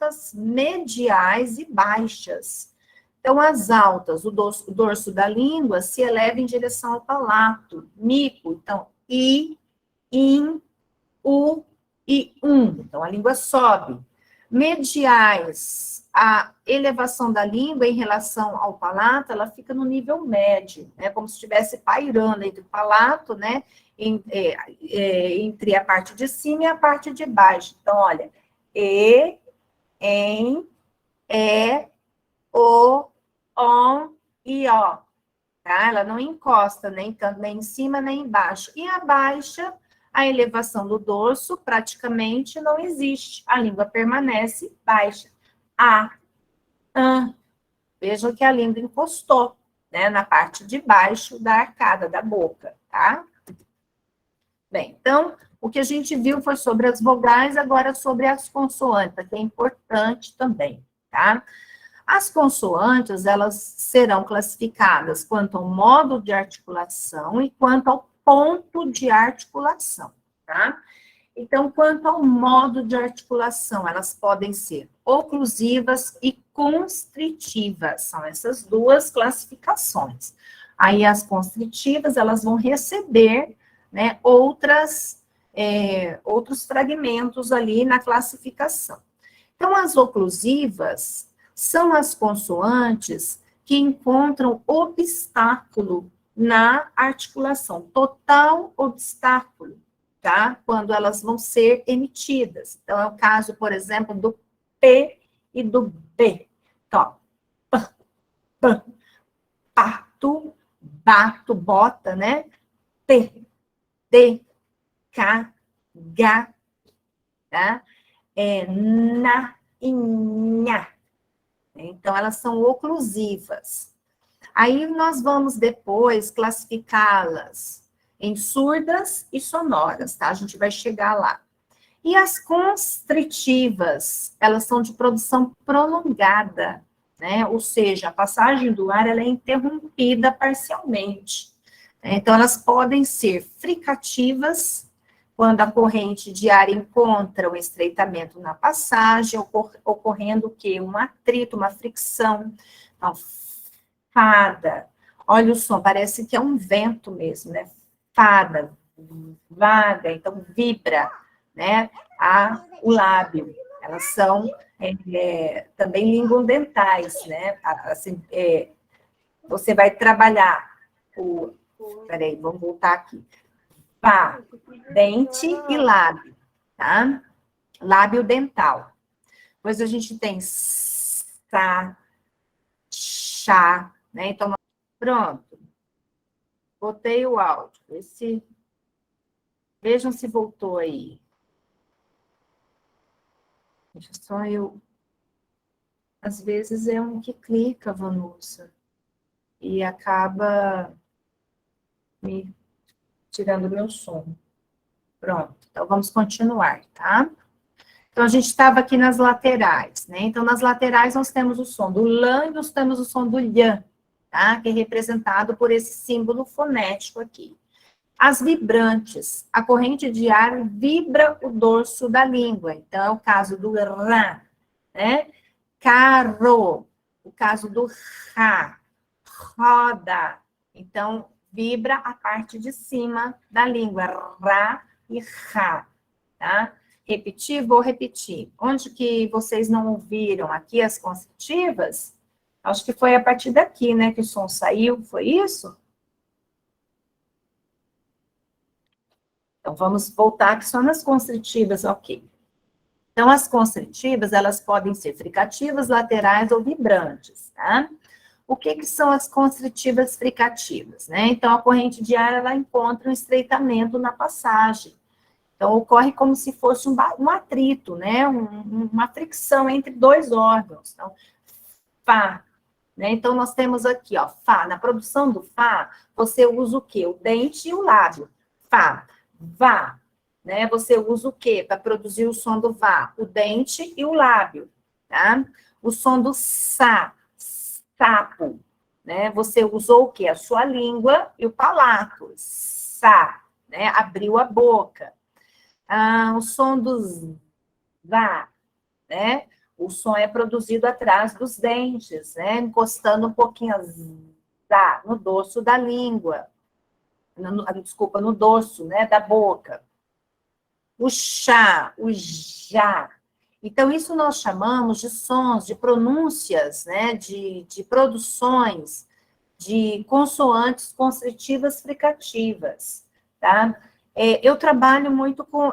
altas, mediais e baixas. Então, as altas, o dorso da língua se eleva em direção ao palato. Mico, então, I, IN, U e Então, a língua sobe. Mediais, a elevação da língua em relação ao palato, ela fica no nível médio, né? Como se estivesse pairando entre o palato, né? Entre a parte de cima e a parte de baixo. Então, olha, E, em, E, O, ON e O. Tá? Ela não encosta nem tanto nem em cima nem embaixo. E a baixa, a elevação do dorso praticamente não existe. A língua permanece baixa. A, an. Vejam que a língua encostou, né, na parte de baixo da arcada da boca, tá? Bem, então, o que a gente viu foi sobre as vogais, agora sobre as consoantes, que é importante também, tá? As consoantes, elas serão classificadas quanto ao modo de articulação e quanto ao ponto de articulação, tá? Então, quanto ao modo de articulação, elas podem ser oclusivas e constritivas, são essas duas classificações. Aí, as constritivas, elas vão receber, né, outros fragmentos ali na classificação. Então, as oclusivas são as consoantes que encontram obstáculo na articulação, total obstáculo, tá? Quando elas vão ser emitidas. Então, é o caso, por exemplo, do P e do B. Então, P, P, pato, bato, bota, né? T, D, K, G, tá? Na e nha. Então, elas são oclusivas. Aí, nós vamos depois classificá-las em surdas e sonoras, tá? A gente vai chegar lá. E as constritivas, elas são de produção prolongada, né? Ou seja, a passagem do ar, ela é interrompida parcialmente. Então, elas podem ser fricativas, quando a corrente de ar encontra o estreitamento na passagem, ocorrendo o quê? Um atrito, uma fricção. Então, fada. Olha o som, parece que é um vento mesmo, né? Fada, vaga, então vibra, né? O lábio. Elas são também lingodentais, né? Assim, você vai trabalhar peraí, vamos voltar aqui. Pá, dente e lábio, tá? Lábio dental. Depois a gente tem sa, chá, né? Então, pronto. Botei o áudio. Vejam se voltou aí. Deixa só eu... Às vezes é um que clica, Vanusa, e acaba me tirando o meu som. Pronto. Então, vamos continuar, tá? Então, a gente estava aqui nas laterais, né? Então, nas laterais, nós temos o som do lã e nós temos o som do lhã, tá? Que é representado por esse símbolo fonético aqui. As vibrantes, a corrente de ar vibra o dorso da língua. Então, é o caso do rã, né? Carro, o caso do rá, roda. Então, vibra a parte de cima da língua, rá e rá, tá? Repetir, vou repetir. Onde que vocês não ouviram aqui as constritivas? Acho que foi a partir daqui, né, que o som saiu, foi isso? Então, vamos voltar aqui só nas constritivas, ok. Então, as constritivas, elas podem ser fricativas, laterais ou vibrantes, tá? O que são as constritivas fricativas, né? Então, a corrente de ar, ela encontra um estreitamento na passagem. Então, ocorre como se fosse um atrito, né? Uma fricção entre dois órgãos. Então, Fá, né? Então, nós temos aqui, ó, Fá. Na produção do Fá, você usa o quê? O dente e o lábio. Fá, Vá, né? Você usa o quê para produzir o som do Vá? O dente e o lábio, tá? O som do Sá, sapo, né? Você usou o quê? A sua língua e o palato. Sá, né? Abriu a boca. O som do Vá, né? o som é produzido atrás dos dentes, né? Encostando um pouquinho no dorso da língua. Desculpa, no dorso, né, da boca. O chá, o já. Então, isso nós chamamos de sons, de pronúncias, né, de produções, de consoantes constritivas fricativas, tá? Eu trabalho muito com...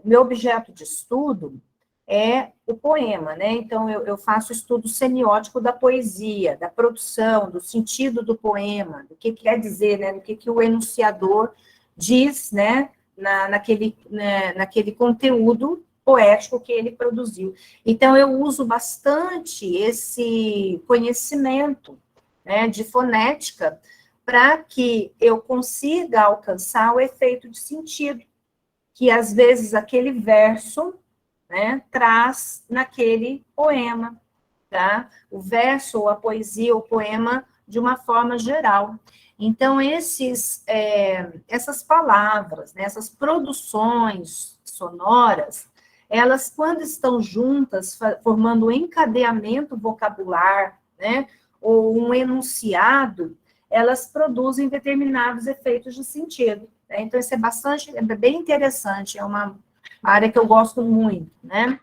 meu objeto de estudo é o poema, né? Então, eu faço estudo semiótico da poesia, da produção, do sentido do poema, do que quer dizer, né? Do que o enunciador diz, né? Naquele conteúdo poético que ele produziu. Então, eu uso bastante esse conhecimento, né, de fonética para que eu consiga alcançar o efeito de sentido, que às vezes aquele verso, né, traz naquele poema, tá? O verso, ou a poesia, ou o poema, de uma forma geral. Então, essas palavras, né, essas produções sonoras, elas, quando estão juntas, formando um encadeamento vocabular, né, ou um enunciado, elas produzem determinados efeitos de sentido. Né? Então, isso é bem interessante, é uma área que eu gosto muito, né?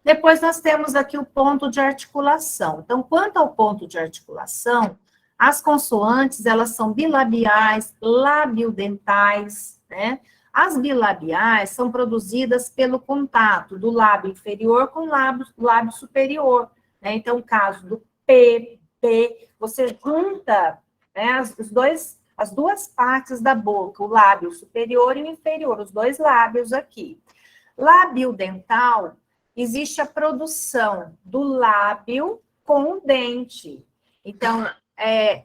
Depois nós temos aqui o ponto de articulação. Então, quanto ao ponto de articulação, as consoantes, elas são bilabiais, labiodentais, né? As bilabiais são produzidas pelo contato do lábio inferior com o lábio superior, né? Então, o caso do P, você junta, né, as duas partes da boca, o lábio superior e o inferior, os dois lábios aqui. Lábio dental, existe a produção do lábio com o dente. Então,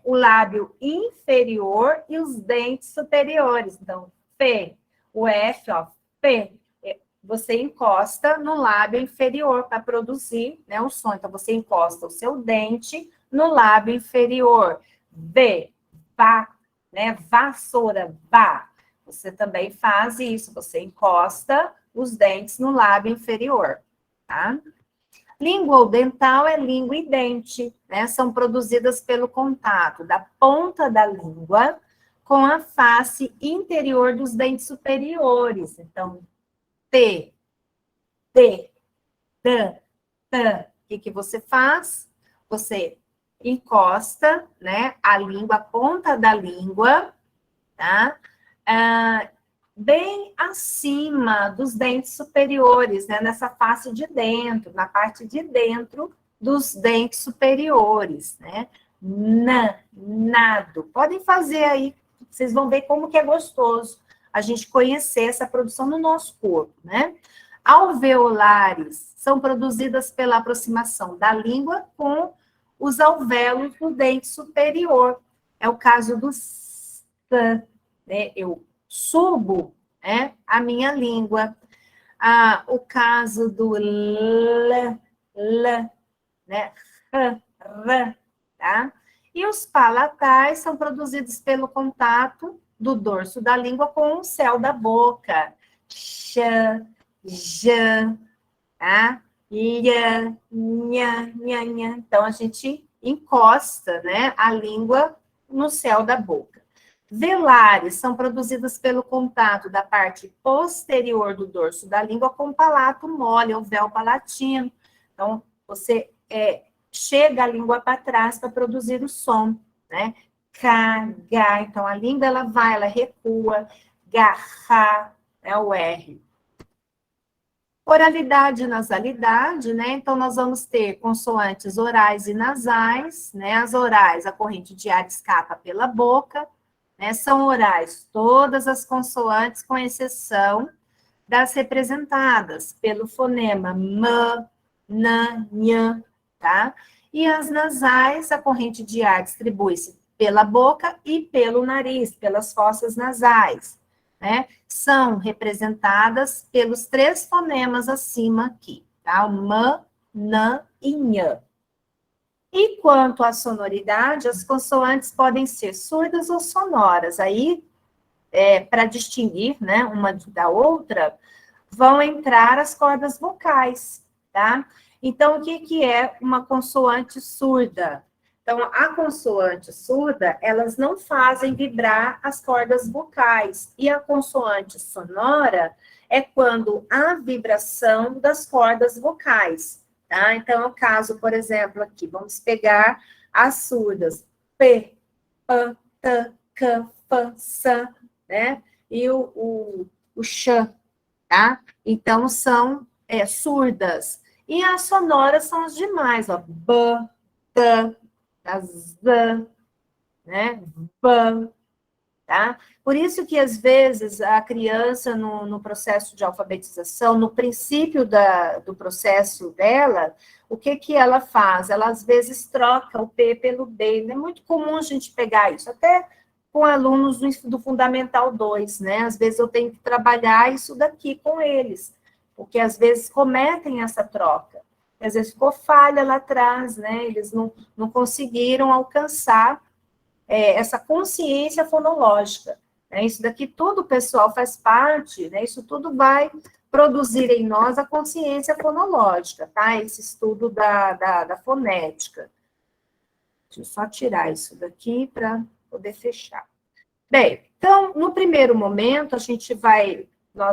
o lábio inferior e os dentes superiores. Então, P, o F, ó, P, você encosta no lábio inferior para produzir, né, o som. Então, você encosta o seu dente no lábio inferior. V, vá, né, vassoura, vá. Você também faz isso, você encosta os dentes no lábio inferior, tá? Língua dental é língua e dente, né? São produzidas pelo contato da ponta da língua com a face interior dos dentes superiores. Então, T, D, D, T. O que você faz? Você encosta, né, a língua, a ponta da língua, tá? Bem acima dos dentes superiores, né? Nessa face de dentro, na parte de dentro dos dentes superiores, né? Nado. Podem fazer aí, vocês vão ver como que é gostoso a gente conhecer essa produção no nosso corpo, né? Alveolares são produzidas pela aproximação da língua com os alvéolos do dente superior. É o caso do S, né? Eu subo, né, a minha língua. O caso do L, né, R, tá? E os palatais são produzidos pelo contato do dorso da língua com o céu da boca. X, J, tá? Ia, nha, nha, nha. Então, a gente encosta, né, a língua no céu da boca. Velares são produzidas pelo contato da parte posterior do dorso da língua com o palato mole, o véu palatino. Então, você chega a língua para trás para produzir o som, né? K, G. Então, a língua, ela recua. Garra, é o R. Oralidade e nasalidade, né? Então, nós vamos ter consoantes orais e nasais, né? As orais, a corrente de ar escapa pela boca, né? São orais todas as consoantes, com exceção das representadas pelo fonema M, N, N, tá? E as nasais, a corrente de ar distribui-se pela boca e pelo nariz, pelas fossas nasais, né? São representadas pelos 3 fonemas acima aqui, tá? O M, N e N. E quanto à sonoridade, as consoantes podem ser surdas ou sonoras. Aí, para distinguir, né, uma da outra, vão entrar as cordas vocais, tá? Então, o que que é uma consoante surda? Então, a consoante surda, elas não fazem vibrar as cordas vocais. E a consoante sonora é quando há vibração das cordas vocais, tá? Então, é o caso, por exemplo, aqui, vamos pegar as surdas. P, P, T, K, P, S, né? E o X, tá? Então, são surdas. E as sonoras são as demais, ó. B, T, Z, né? B, tá? Por isso que, às vezes, a criança, no processo de alfabetização, no princípio do processo dela, o que que ela faz? Ela, às vezes, troca o P pelo B. É muito comum a gente pegar isso, até com alunos do Fundamental 2, né? Às vezes eu tenho que trabalhar isso daqui com eles, porque, às vezes, cometem essa troca. Às vezes ficou falha lá atrás, né? Eles não conseguiram alcançar essa consciência fonológica. Né? Isso daqui tudo, pessoal, faz parte, né? Isso tudo vai produzir em nós a consciência fonológica, tá? Esse estudo da fonética. Deixa eu só tirar isso daqui para poder fechar. Bem, então, no primeiro momento, a gente vai,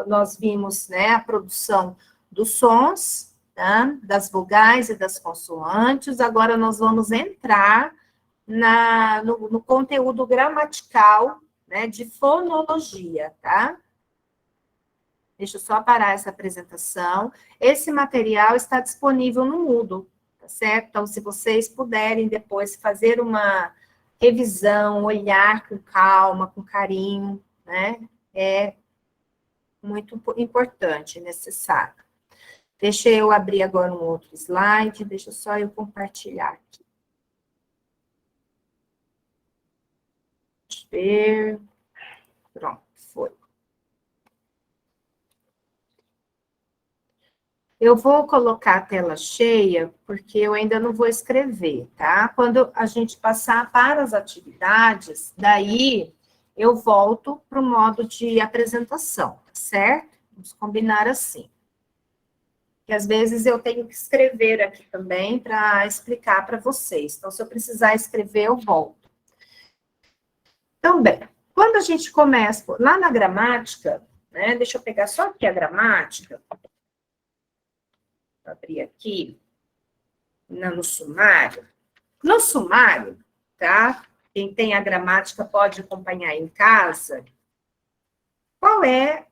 nós vimos, né, a produção dos sons, tá? Das vogais e das consoantes, agora nós vamos entrar no conteúdo gramatical, né, de fonologia, tá? Deixa eu só parar essa apresentação. Esse material está disponível no Moodle, tá certo? Então, se vocês puderem depois fazer uma revisão, olhar com calma, com carinho, né? É muito importante, necessário. Deixa eu abrir agora um outro slide, deixa só eu compartilhar aqui. Deixa eu ver. Pronto, foi. Eu vou colocar a tela cheia, porque eu ainda não vou escrever, tá? Quando a gente passar para as atividades, daí eu volto para o modo de apresentação, certo? Vamos combinar assim. Que às vezes eu tenho que escrever aqui também para explicar para vocês. Então, se eu precisar escrever, eu volto. Então, bem, quando a gente começa lá na gramática, né? Deixa eu pegar só aqui a gramática. Vou abrir aqui no sumário. No sumário, tá? Quem tem a gramática pode acompanhar em casa. Qual é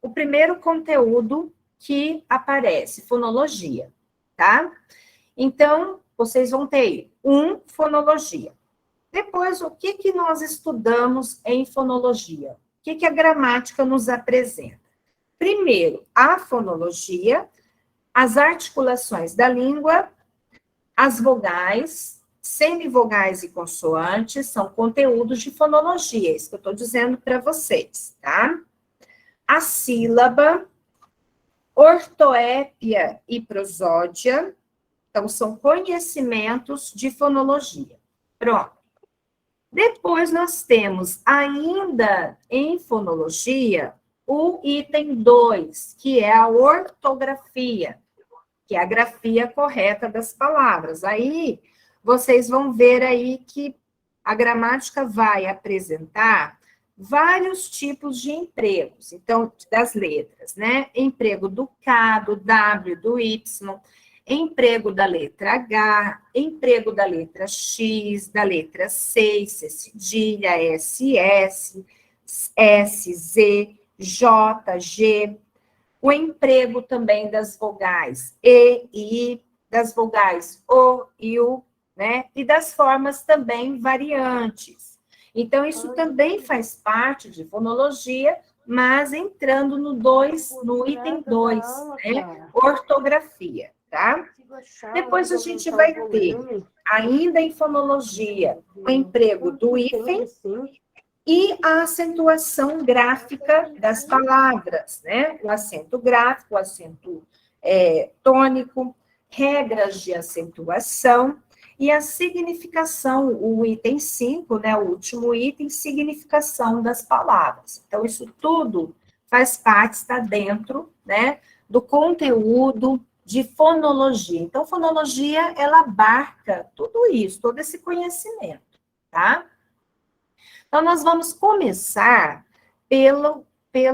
o primeiro conteúdo que aparece? Fonologia, tá? Então, vocês vão ter fonologia. Depois, o que que nós estudamos em fonologia? O que que a gramática nos apresenta? Primeiro, a fonologia, as articulações da língua, as vogais, semivogais e consoantes são conteúdos de fonologia, isso que eu estou dizendo para vocês, tá? A sílaba, ortoépia e prosódia, então são conhecimentos de fonologia. Pronto. Depois nós temos ainda em fonologia o item 2, que é a ortografia, que é a grafia correta das palavras. Aí, vocês vão ver aí que a gramática vai apresentar vários tipos de empregos, então, das letras, né? Emprego do K, do W, do Y, emprego da letra H, emprego da letra X, da letra C, C cedilha, SS, S, Z, J, G, o emprego também das vogais E e I, das vogais O e U, né? E das formas também variantes. Então, isso também faz parte de fonologia, mas entrando no item 2, né? Ortografia, tá? Depois a gente vai ter, ainda em fonologia, o emprego do hífen e a acentuação gráfica das palavras, né? O acento gráfico, o acento tônico, regras de acentuação e a significação, o item 5, né? O último item, significação das palavras. Então, isso tudo faz parte, está dentro, né? Do conteúdo de fonologia. Então, fonologia, ela abarca tudo isso, todo esse conhecimento, tá? Então, nós vamos começar pelo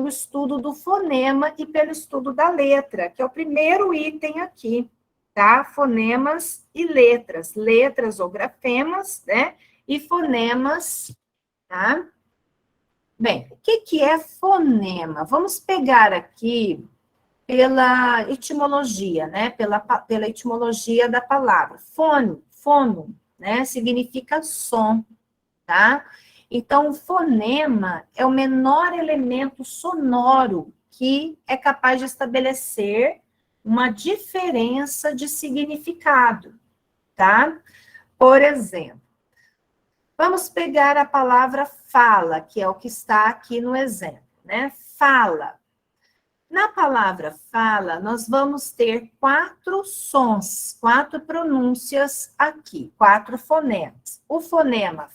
estudo do fonema e pelo estudo da letra, que é o primeiro item aqui, tá? Fonemas e letras. Letras ou grafemas, né? E fonemas, tá? Bem, o que é fonema? Vamos pegar aqui pela etimologia, né? Pela etimologia da palavra. Fono, né? Significa som, tá? Então, o fonema é o menor elemento sonoro que é capaz de estabelecer uma diferença de significado, tá? Por exemplo, vamos pegar a palavra fala, que é o que está aqui no exemplo, né? Fala. Na palavra fala, nós vamos ter 4 sons, 4 pronúncias aqui, 4 fonemas. O fonema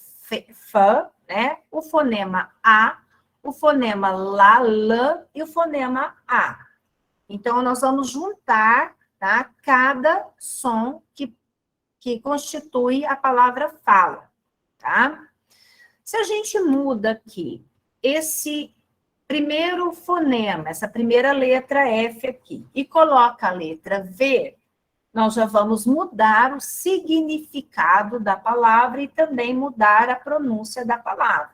fã, né? O fonema a, o fonema lá, lã e o fonema a. Então, nós vamos juntar, tá? Cada som que constitui a palavra fala, tá? Se a gente muda aqui esse primeiro fonema, essa primeira letra F aqui, e coloca a letra V, nós já vamos mudar o significado da palavra e também mudar a pronúncia da palavra.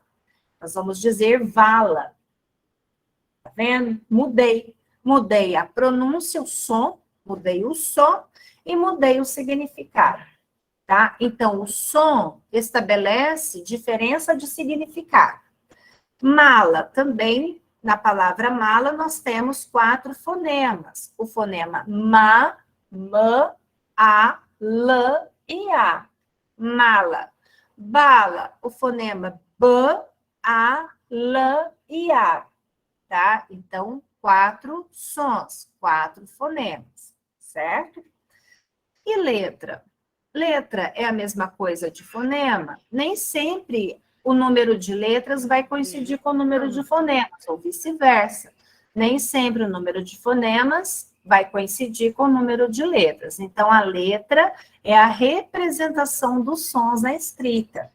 Nós vamos dizer vala. Tá vendo? Mudei a pronúncia, o som, mudei o som e mudei o significado. Tá? Então, o som estabelece diferença de significado. Mala, também, na palavra mala, nós temos 4 fonemas. O fonema ma, ma, a, lã e a. Mala. Bala, o fonema b, a, lã e a. Tá? Então, 4 sons, 4 fonemas, certo? E letra? Letra é a mesma coisa de fonema? Nem sempre o número de letras vai coincidir com o número de fonemas, ou vice-versa. Nem sempre o número de fonemas vai coincidir com o número de letras. Então, a letra é a representação dos sons na escrita.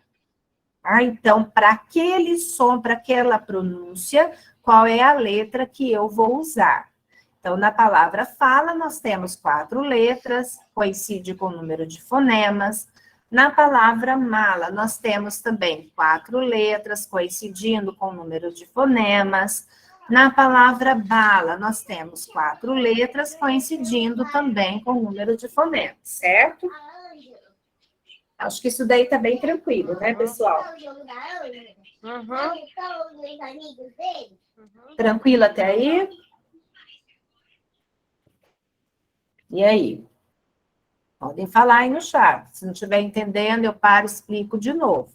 Ah, então, para aquele som, para aquela pronúncia, qual é a letra que eu vou usar? Então, na palavra fala, nós temos 4 letras, coincide com o número de fonemas. Na palavra mala, nós temos também 4 letras, coincidindo com o número de fonemas. Na palavra bala, nós temos 4 letras, coincidindo também com o número de fonemas, certo? Acho que isso daí tá bem tranquilo, né, pessoal? Tranquilo até aí? E aí? Podem falar aí no chat. Se não estiver entendendo, eu paro e explico de novo.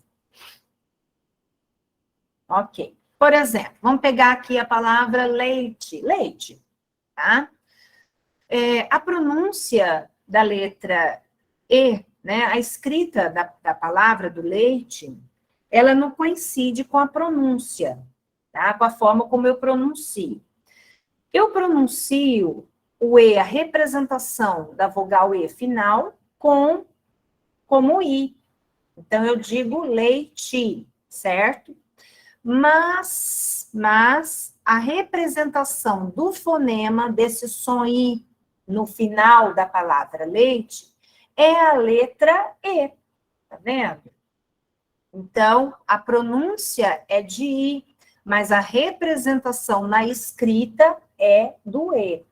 Ok. Por exemplo, vamos pegar aqui a palavra leite. Leite, tá? A pronúncia da letra E, né, a escrita da palavra do leite, ela não coincide com a pronúncia, tá? Com a forma como eu pronuncio. Eu pronuncio o E, a representação da vogal E final, como I. Então, eu digo leite, certo? Mas a representação do fonema desse som I no final da palavra leite é a letra E, tá vendo? Então, a pronúncia é de I, mas a representação na escrita é do E,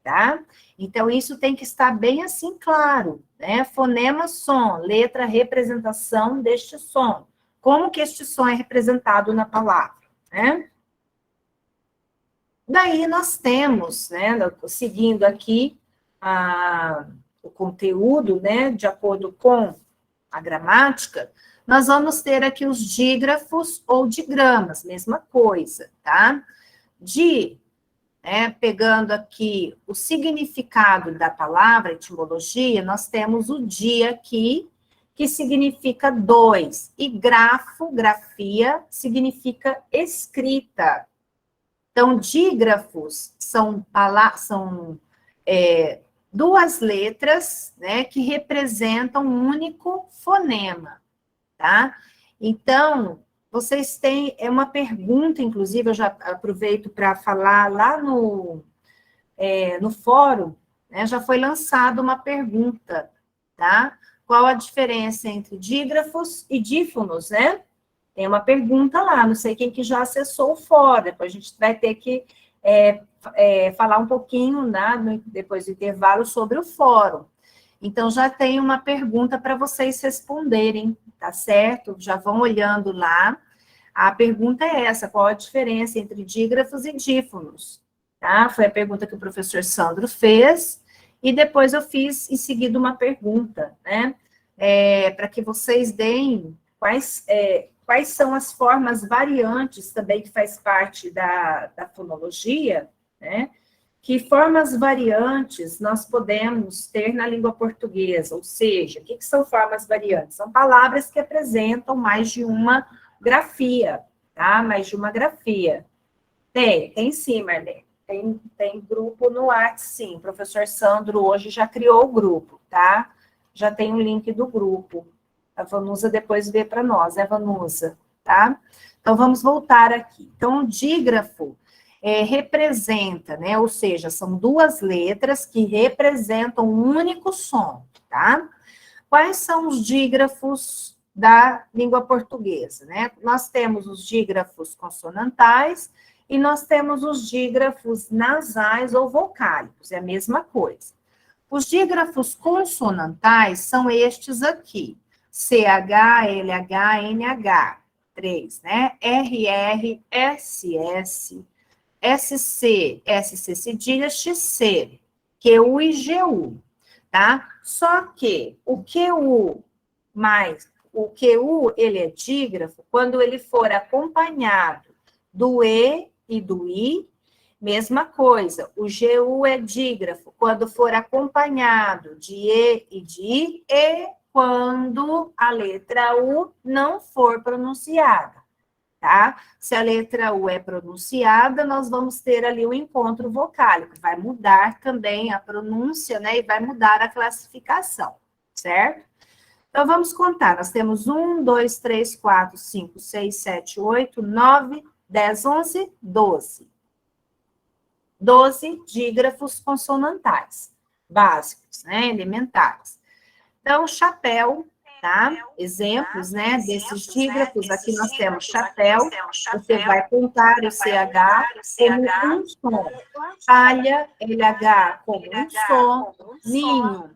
tá? Então, isso tem que estar bem assim claro, né? Fonema, som, letra, representação deste som. Como que este som é representado na palavra, né? Daí nós temos, né, seguindo aqui o conteúdo, né, de acordo com a gramática, nós vamos ter aqui os dígrafos ou digramas, mesma coisa, tá? Pegando aqui o significado da palavra, etimologia, nós temos o di aqui, que significa 2, e grafo, grafia, significa escrita. Então, dígrafos são duas letras, né, que representam um único fonema, tá? Então, vocês têm, é uma pergunta, inclusive, eu já aproveito para falar lá no fórum, né, já foi lançada uma pergunta, tá? Qual a diferença entre dígrafos e dífonos, né? Tem uma pergunta lá, não sei quem que já acessou o fórum, depois a gente vai ter que falar um pouquinho, né, depois do intervalo, sobre o fórum. Então, já tem uma pergunta para vocês responderem, tá certo? Já vão olhando lá. A pergunta é essa, qual a diferença entre dígrafos e dífonos? Tá? Foi a pergunta que o professor Sandro fez, e depois eu fiz em seguida uma pergunta, né? Para que vocês deem quais são as formas variantes também que faz parte da fonologia, né? Que formas variantes nós podemos ter na língua portuguesa, ou seja, o que são formas variantes? São palavras que apresentam mais de uma grafia, tá? Mais de uma grafia. Tem sim, Marlene. Tem grupo no WhatsApp, sim. O professor Sandro hoje já criou o grupo, tá? Já tem o link do grupo. A Vanusa depois vê para nós, né, Vanusa? Tá? Então, vamos voltar aqui. Então, o dígrafo representa, né? Ou seja, são duas letras que representam um único som, tá? Quais são os dígrafos da língua portuguesa, né? Nós temos os dígrafos consonantais e nós temos os dígrafos nasais ou vocálicos, é a mesma coisa. Os dígrafos consonantais são estes aqui: CH, LH, NH, 3, né? RR, SS, SC, SC cedilha, XC, QU e GU, tá? Só que o QU ele é dígrafo quando ele for acompanhado do E e do I, mesma coisa. O GU é dígrafo quando for acompanhado de E e de I, e quando a letra U não for pronunciada. Tá? Se a letra U é pronunciada, nós vamos ter ali o encontro vocálico, vai mudar também a pronúncia, né, e vai mudar a classificação, certo? Então, vamos contar, nós temos 1, 2, 3, 4, 5, 6, 7, 8, 9, 10, 11, 12. 12 dígrafos consonantais, básicos, né, elementares. Então, chapéu, tá? Exemplos, né, desses dígrafos, aqui nós temos chapéu, você vai contar o CH como um som, palha, LH como um som, ninho,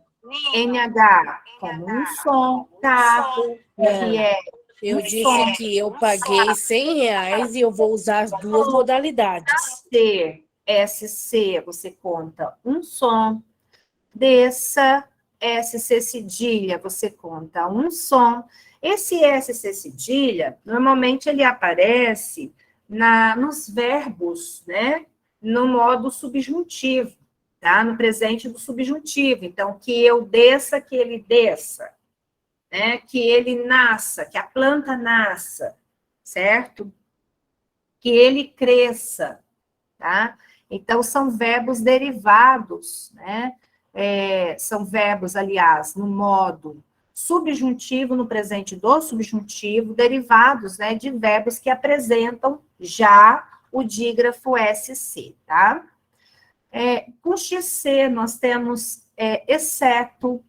NH como um som, carro, RE, eu disse que eu paguei R$100 e eu vou usar as duas modalidades. SC, você conta um som, desça, SC cedilha, você conta um som. Esse SC cedilha, normalmente ele aparece nos verbos, né? No modo subjuntivo, tá? No presente do subjuntivo. Então, que eu desça, que ele desça, né? Que ele nasça, que a planta nasça, certo? Que ele cresça, tá? Então, são verbos derivados, né? São verbos, aliás, no modo subjuntivo, no presente do subjuntivo, derivados, né, de verbos que apresentam já o dígrafo SC, tá? Com XC, nós temos exceto,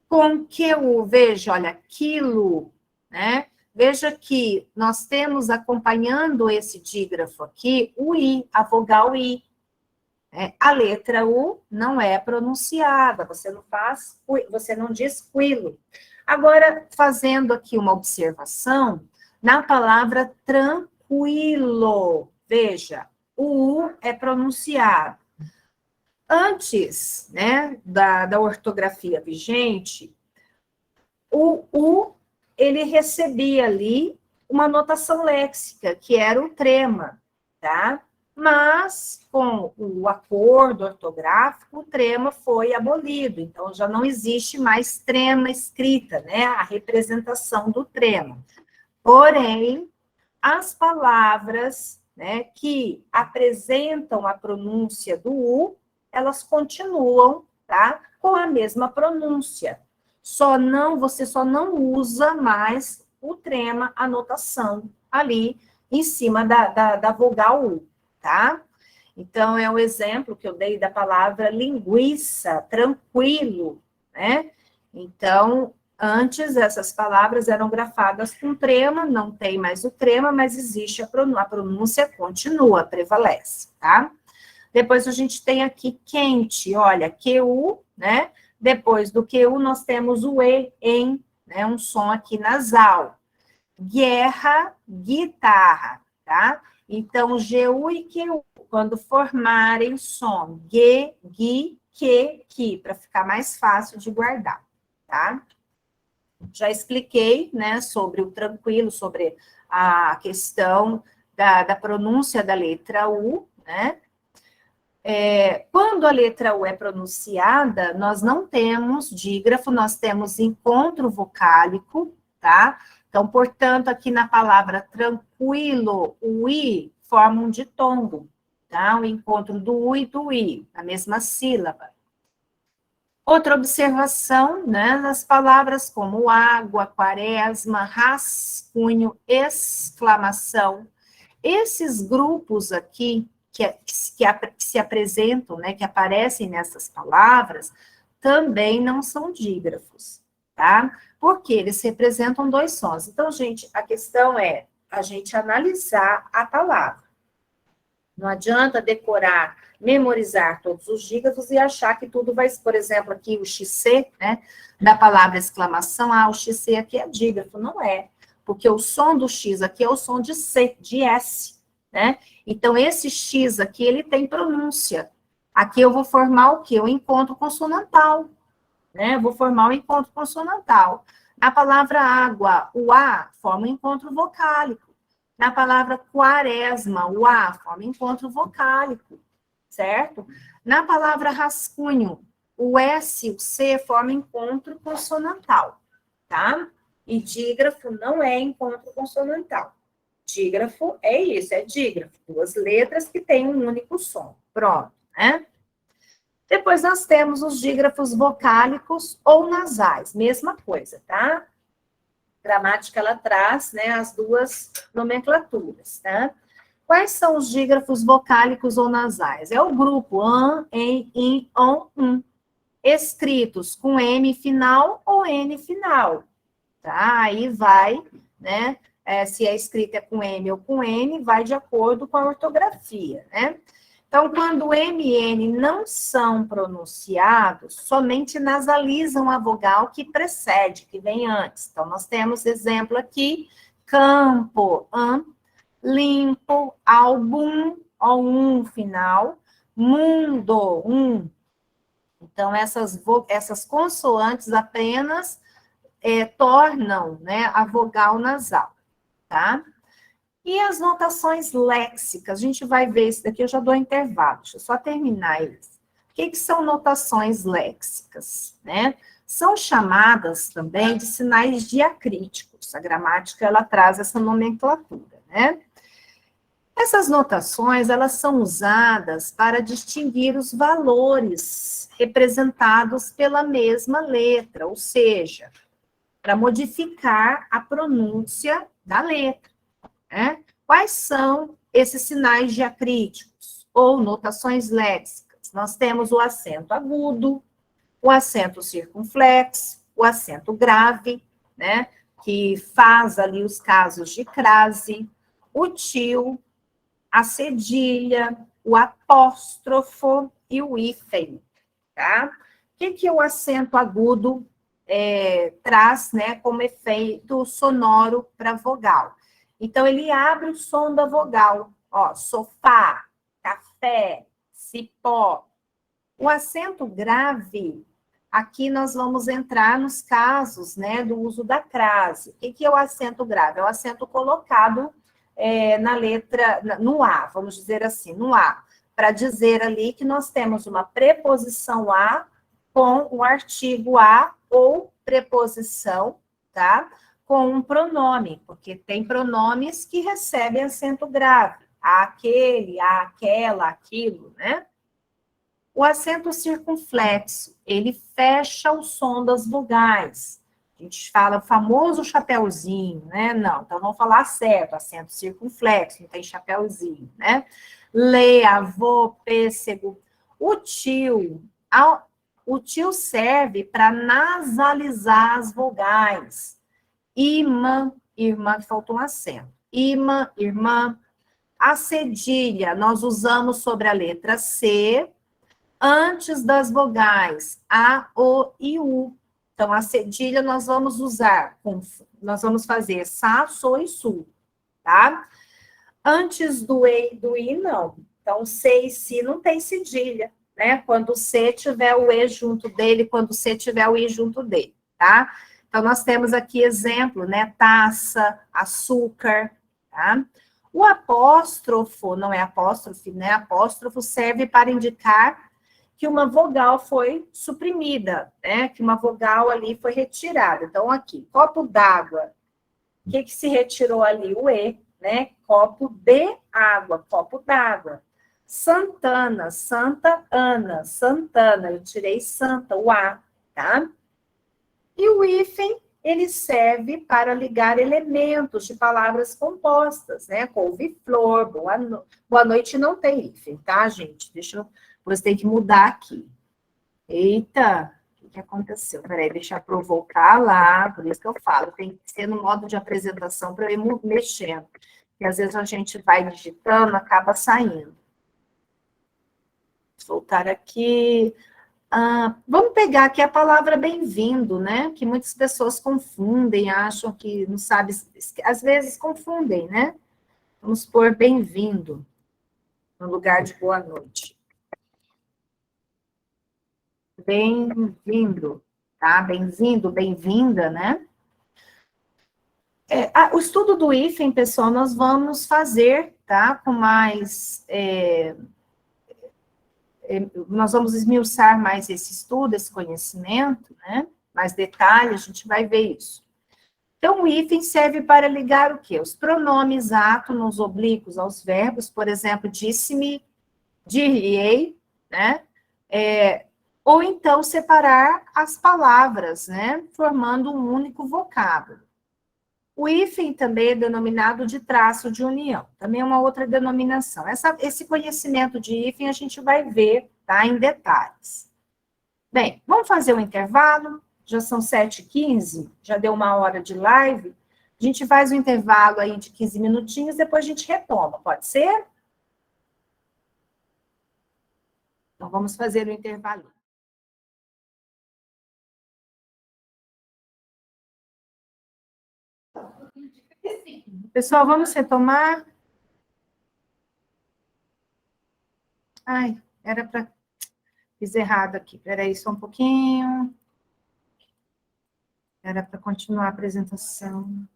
com QU, veja, olha, quilo, né? Veja que nós temos acompanhando esse dígrafo aqui, o I, a vogal I. A letra U não é pronunciada, você não diz quilo. Agora, fazendo aqui uma observação, na palavra tranquilo, veja, o U é pronunciado. Antes, né, da ortografia vigente, o U, ele recebia ali uma notação léxica, que era o trema, tá? Mas, com o acordo ortográfico, o trema foi abolido, então já não existe mais trema escrita, né? A representação do trema. Porém, as palavras, né, que apresentam a pronúncia do U, elas continuam, tá? Com a mesma pronúncia. Você só não usa mais o trema, a notação ali em cima da vogal U, tá? Então, é o exemplo que eu dei da palavra linguiça, tranquilo, né? Então, antes essas palavras eram grafadas com trema, não tem mais o trema, mas existe a pronúncia continua, prevalece, tá? Depois a gente tem aqui quente, olha, QU, né? Depois do QU nós temos o E, em, né? Um som aqui nasal. Guerra, guitarra, tá? Então, GU e QU, quando formarem som, G, GI, que, para ficar mais fácil de guardar, tá? Já expliquei, né, sobre o tranquilo, sobre a questão da pronúncia da letra U, né? Quando a letra U é pronunciada, nós não temos dígrafo, nós temos encontro vocálico, tá? Então, portanto, aqui na palavra tranquilo, o I forma um ditongo, tá? O encontro do U e do I, a mesma sílaba. Outra observação, né, nas palavras como água, quaresma, rascunho, exclamação. Esses grupos aqui, que se apresentam, né, que aparecem nessas palavras, também não são dígrafos, tá? Porque eles representam dois sons. Então, gente, a questão é a gente analisar a palavra. Não adianta decorar, memorizar todos os dígrafos e achar que tudo vai, por exemplo, aqui o XC, né, da palavra exclamação, o XC aqui é dígrafo, não é, porque o som do X aqui é o som de C, de S, né? Então, esse X aqui, ele tem pronúncia. Aqui eu vou formar o quê? O encontro consonantal, né? Eu vou formar o encontro consonantal. Na palavra água, o A forma um encontro vocálico. Na palavra quaresma, o A forma encontro vocálico, certo? Na palavra rascunho, o S e o C formam encontro consonantal, tá? E dígrafo não é encontro consonantal. Dígrafo é isso, é dígrafo, duas letras que têm um único som. Pronto, né? Depois nós temos os dígrafos vocálicos ou nasais, mesma coisa, tá? Gramática, ela traz, né, as duas nomenclaturas, tá? Quais são os dígrafos vocálicos ou nasais? É o grupo an, em, in, on, escritos com M final ou N final, tá? Aí vai, né, se a escrita é com M ou com N, vai de acordo com a ortografia, né? Então, quando M e N não são pronunciados, somente nasalizam a vogal que precede, que vem antes. Então, nós temos exemplo aqui, campo, limpo, álbum, final, mundo, Então, essas consoantes apenas tornam, né, a vogal nasal, tá? E as notações léxicas, a gente vai ver isso daqui, eu já dou intervalo, deixa eu só terminar eles. O que são notações léxicas, né? São chamadas também de sinais diacríticos, a gramática, ela traz essa nomenclatura, né? Essas notações, elas são usadas para distinguir os valores representados pela mesma letra, ou seja, para modificar a pronúncia da letra, né? Quais são esses sinais diacríticos ou notações léxicas? Nós temos o acento agudo, o acento circunflexo, o acento grave, né? Que faz ali os casos de crase, o til, a cedilha, o apóstrofo e o hífen, tá? O que o acento agudo traz, né, como efeito sonoro para vogal? Então, ele abre o som da vogal, ó, sofá, café, cipó. O acento grave, aqui nós vamos entrar nos casos, né, do uso da crase. O que é o acento grave? É o acento colocado na letra, no A, vamos dizer assim, no A, para dizer ali que nós temos uma preposição a com o artigo a ou preposição, tá? Com um pronome, porque tem pronomes que recebem acento grave, aquele, aquela, aquilo, né? O acento circunflexo, ele fecha o som das vogais. A gente fala o famoso chapeuzinho, né? Não, então vamos falar certo, acento circunflexo, não tem chapeuzinho, né? Lê, avô, pêssego. O tio serve para nasalizar as vogais. Irmã, irmã, faltou um acento. Irmã, irmã. A cedilha, nós usamos sobre a letra C, antes das vogais A, O e U. Então, a cedilha nós vamos usar, nós vamos fazer Sa, So e Su, tá? Antes do E e do I, não. Então, C e Si não tem cedilha, né? Quando o C tiver o E junto dele, quando o C tiver o I junto dele, tá? Então, nós temos aqui exemplo, né? Taça, açúcar, tá? O apóstrofo, não é apóstrofe, né? Apóstrofo serve para indicar que uma vogal foi suprimida, né? Que uma vogal ali foi retirada. Então, aqui, copo d'água. O que se retirou ali? O E, né? Copo de água, copo d'água. Santana, Santa Ana, Santana. Eu tirei Santa, o A, tá? E o hífen, ele serve para ligar elementos de palavras compostas, né? Couve-flor, boa noite não tem hífen, tá, gente? Você tem que mudar aqui. Eita, o que aconteceu? Peraí, deixa eu provocar lá, por isso que eu falo, tem que ser no modo de apresentação para eu ir mexendo. Porque às vezes a gente vai digitando, acaba saindo. Vou voltar aqui. Vamos pegar aqui a palavra bem-vindo, né? Que muitas pessoas confundem, acham que não sabe, às vezes confundem, né? Vamos pôr bem-vindo no lugar de boa noite. Bem-vindo, tá? Bem-vindo, bem-vinda, né? O estudo do hífen, pessoal, nós vamos fazer, tá? Com mais... nós vamos esmiuçar mais esse estudo, esse conhecimento, né? Mais detalhes, a gente vai ver isso. Então, o hífen serve para ligar o quê? Os pronomes átonos oblíquos aos verbos, por exemplo, disse-me, dir-ei, né? Ou então separar as palavras, né? Formando um único vocábulo. O hífen também é denominado de traço de união, também é uma outra denominação. Esse conhecimento de hífen a gente vai ver, tá, em detalhes. Bem, vamos fazer um intervalo, já são 7h15, já deu 1 hora de live, a gente faz um intervalo aí de 15 minutinhos, depois a gente retoma, pode ser? Então, vamos fazer o intervalo. Pessoal, vamos retomar. Ai, era para... Fiz errado aqui. Peraí, só um pouquinho. Era para continuar a apresentação.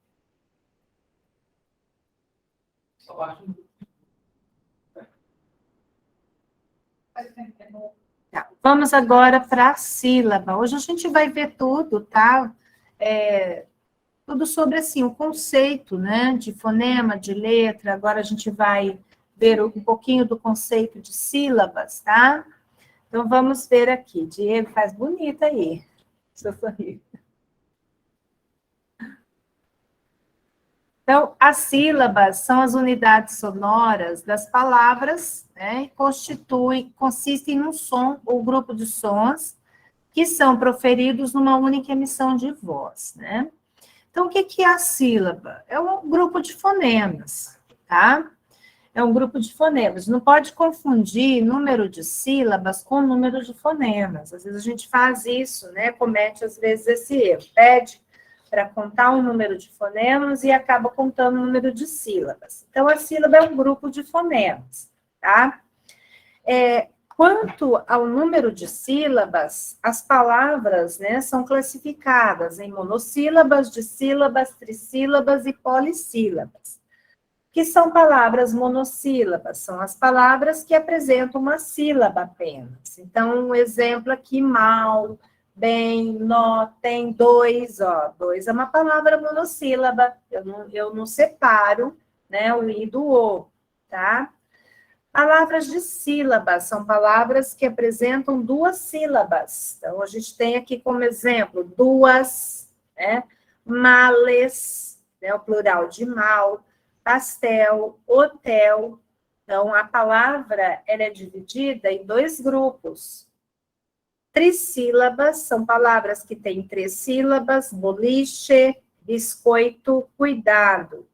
Tá, vamos agora para a sílaba. Hoje a gente vai ver tudo, tá? Tudo sobre, assim, o conceito, né? De fonema, de letra. Agora a gente vai ver um pouquinho do conceito de sílabas, tá? Então, vamos ver aqui. Diego, faz bonita aí. Seu sorriso. Então, as sílabas são as unidades sonoras das palavras, né? Consistem num som ou grupo de sons que são proferidos numa única emissão de voz, né? Então, o que é a sílaba? É um grupo de fonemas, tá? É um grupo de fonemas. Não pode confundir número de sílabas com número de fonemas. Às vezes a gente faz isso, né? Comete, às vezes, esse erro. Pede para contar um número de fonemas e acaba contando um número de sílabas. Então, a sílaba é um grupo de fonemas, tá? Quanto ao número de sílabas, as palavras, né, são classificadas em monossílabas, dissílabas, trissílabas e polissílabas. Que são palavras monossílabas? São as palavras que apresentam uma sílaba apenas. Então, um exemplo aqui, mal, bem, nó, tem, dois, ó. Dois é uma palavra monossílaba. Eu não separo, né, o i do o, tá? Palavras de sílabas são palavras que apresentam duas sílabas. Então, a gente tem aqui como exemplo duas, né? Males, né? O plural de mal, pastel, hotel. Então, a palavra ela é dividida em dois grupos. Trissílabas são palavras que têm três sílabas: boliche, biscoito, cuidado.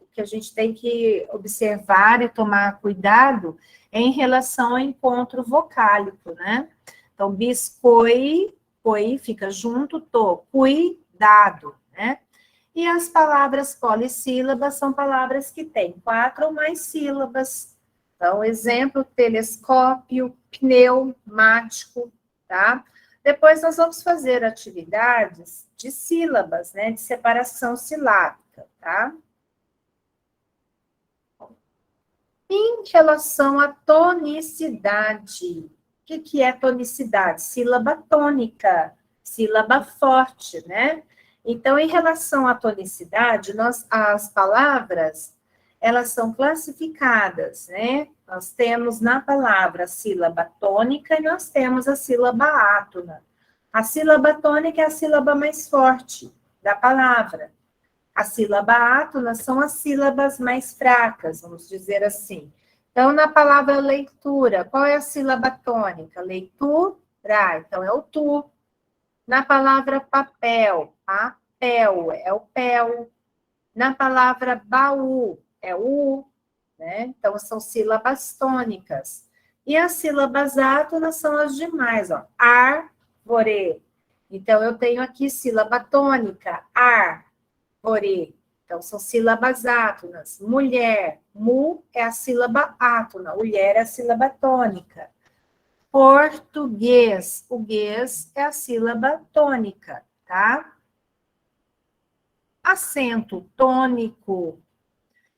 O que a gente tem que observar e tomar cuidado é em relação ao encontro vocálico, né? Então, biscoi, coi fica junto, cuidado, né? E as palavras polissílabas são palavras que têm 4 ou mais sílabas. Então, exemplo, telescópio, pneumático, tá? Depois nós vamos fazer atividades de sílabas, né? De separação silábica, tá? Em relação à tonicidade, o que é tonicidade? Sílaba tônica, sílaba forte, né? Então, em relação à tonicidade, as palavras, elas são classificadas, né? Nós temos na palavra a sílaba tônica e nós temos a sílaba átona. A sílaba tônica é a sílaba mais forte da palavra. A sílaba átona são as sílabas mais fracas, vamos dizer assim. Então, na palavra leitura, qual é a sílaba tônica? Leitura, então é o tu. Na palavra papel, papel é o pel. Na palavra baú, é o u, né? Então, são sílabas tônicas. E as sílabas átonas são as demais, ó. Árvore. Então, eu tenho aqui sílaba tônica, ar. Ore, então são sílabas átonas. Mulher, mu é a sílaba átona, mulher é a sílaba tônica. Português, o guês é a sílaba tônica, tá? Acento tônico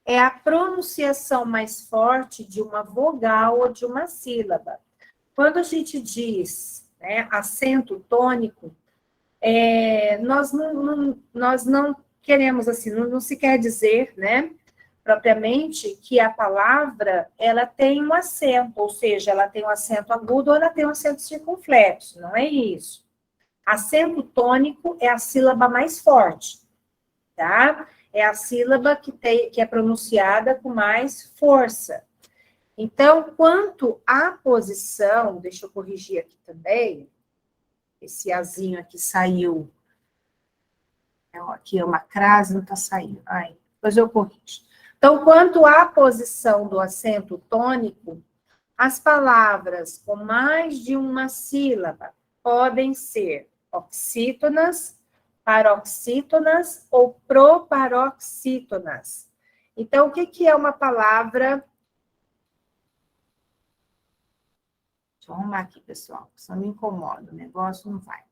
é a pronunciação mais forte de uma vogal ou de uma sílaba. Quando a gente diz, né, acento tônico, nós não queremos, assim, não se quer dizer, né, propriamente, que a palavra, ela tem um acento, ou seja, ela tem um acento agudo ou ela tem um acento circunflexo, não é isso. Acento tônico é a sílaba mais forte, tá? É a sílaba que é pronunciada com mais força. Então, quanto à posição, deixa eu corrigir aqui também, esse azinho aqui saiu. Aqui é uma crase, não está saindo. Depois eu corrijo. Então, quanto à posição do acento tônico, as palavras com mais de uma sílaba podem ser oxítonas, paroxítonas ou proparoxítonas. Então, o que é uma palavra? Deixa eu arrumar aqui, pessoal, senão me incomoda, o negócio não vai.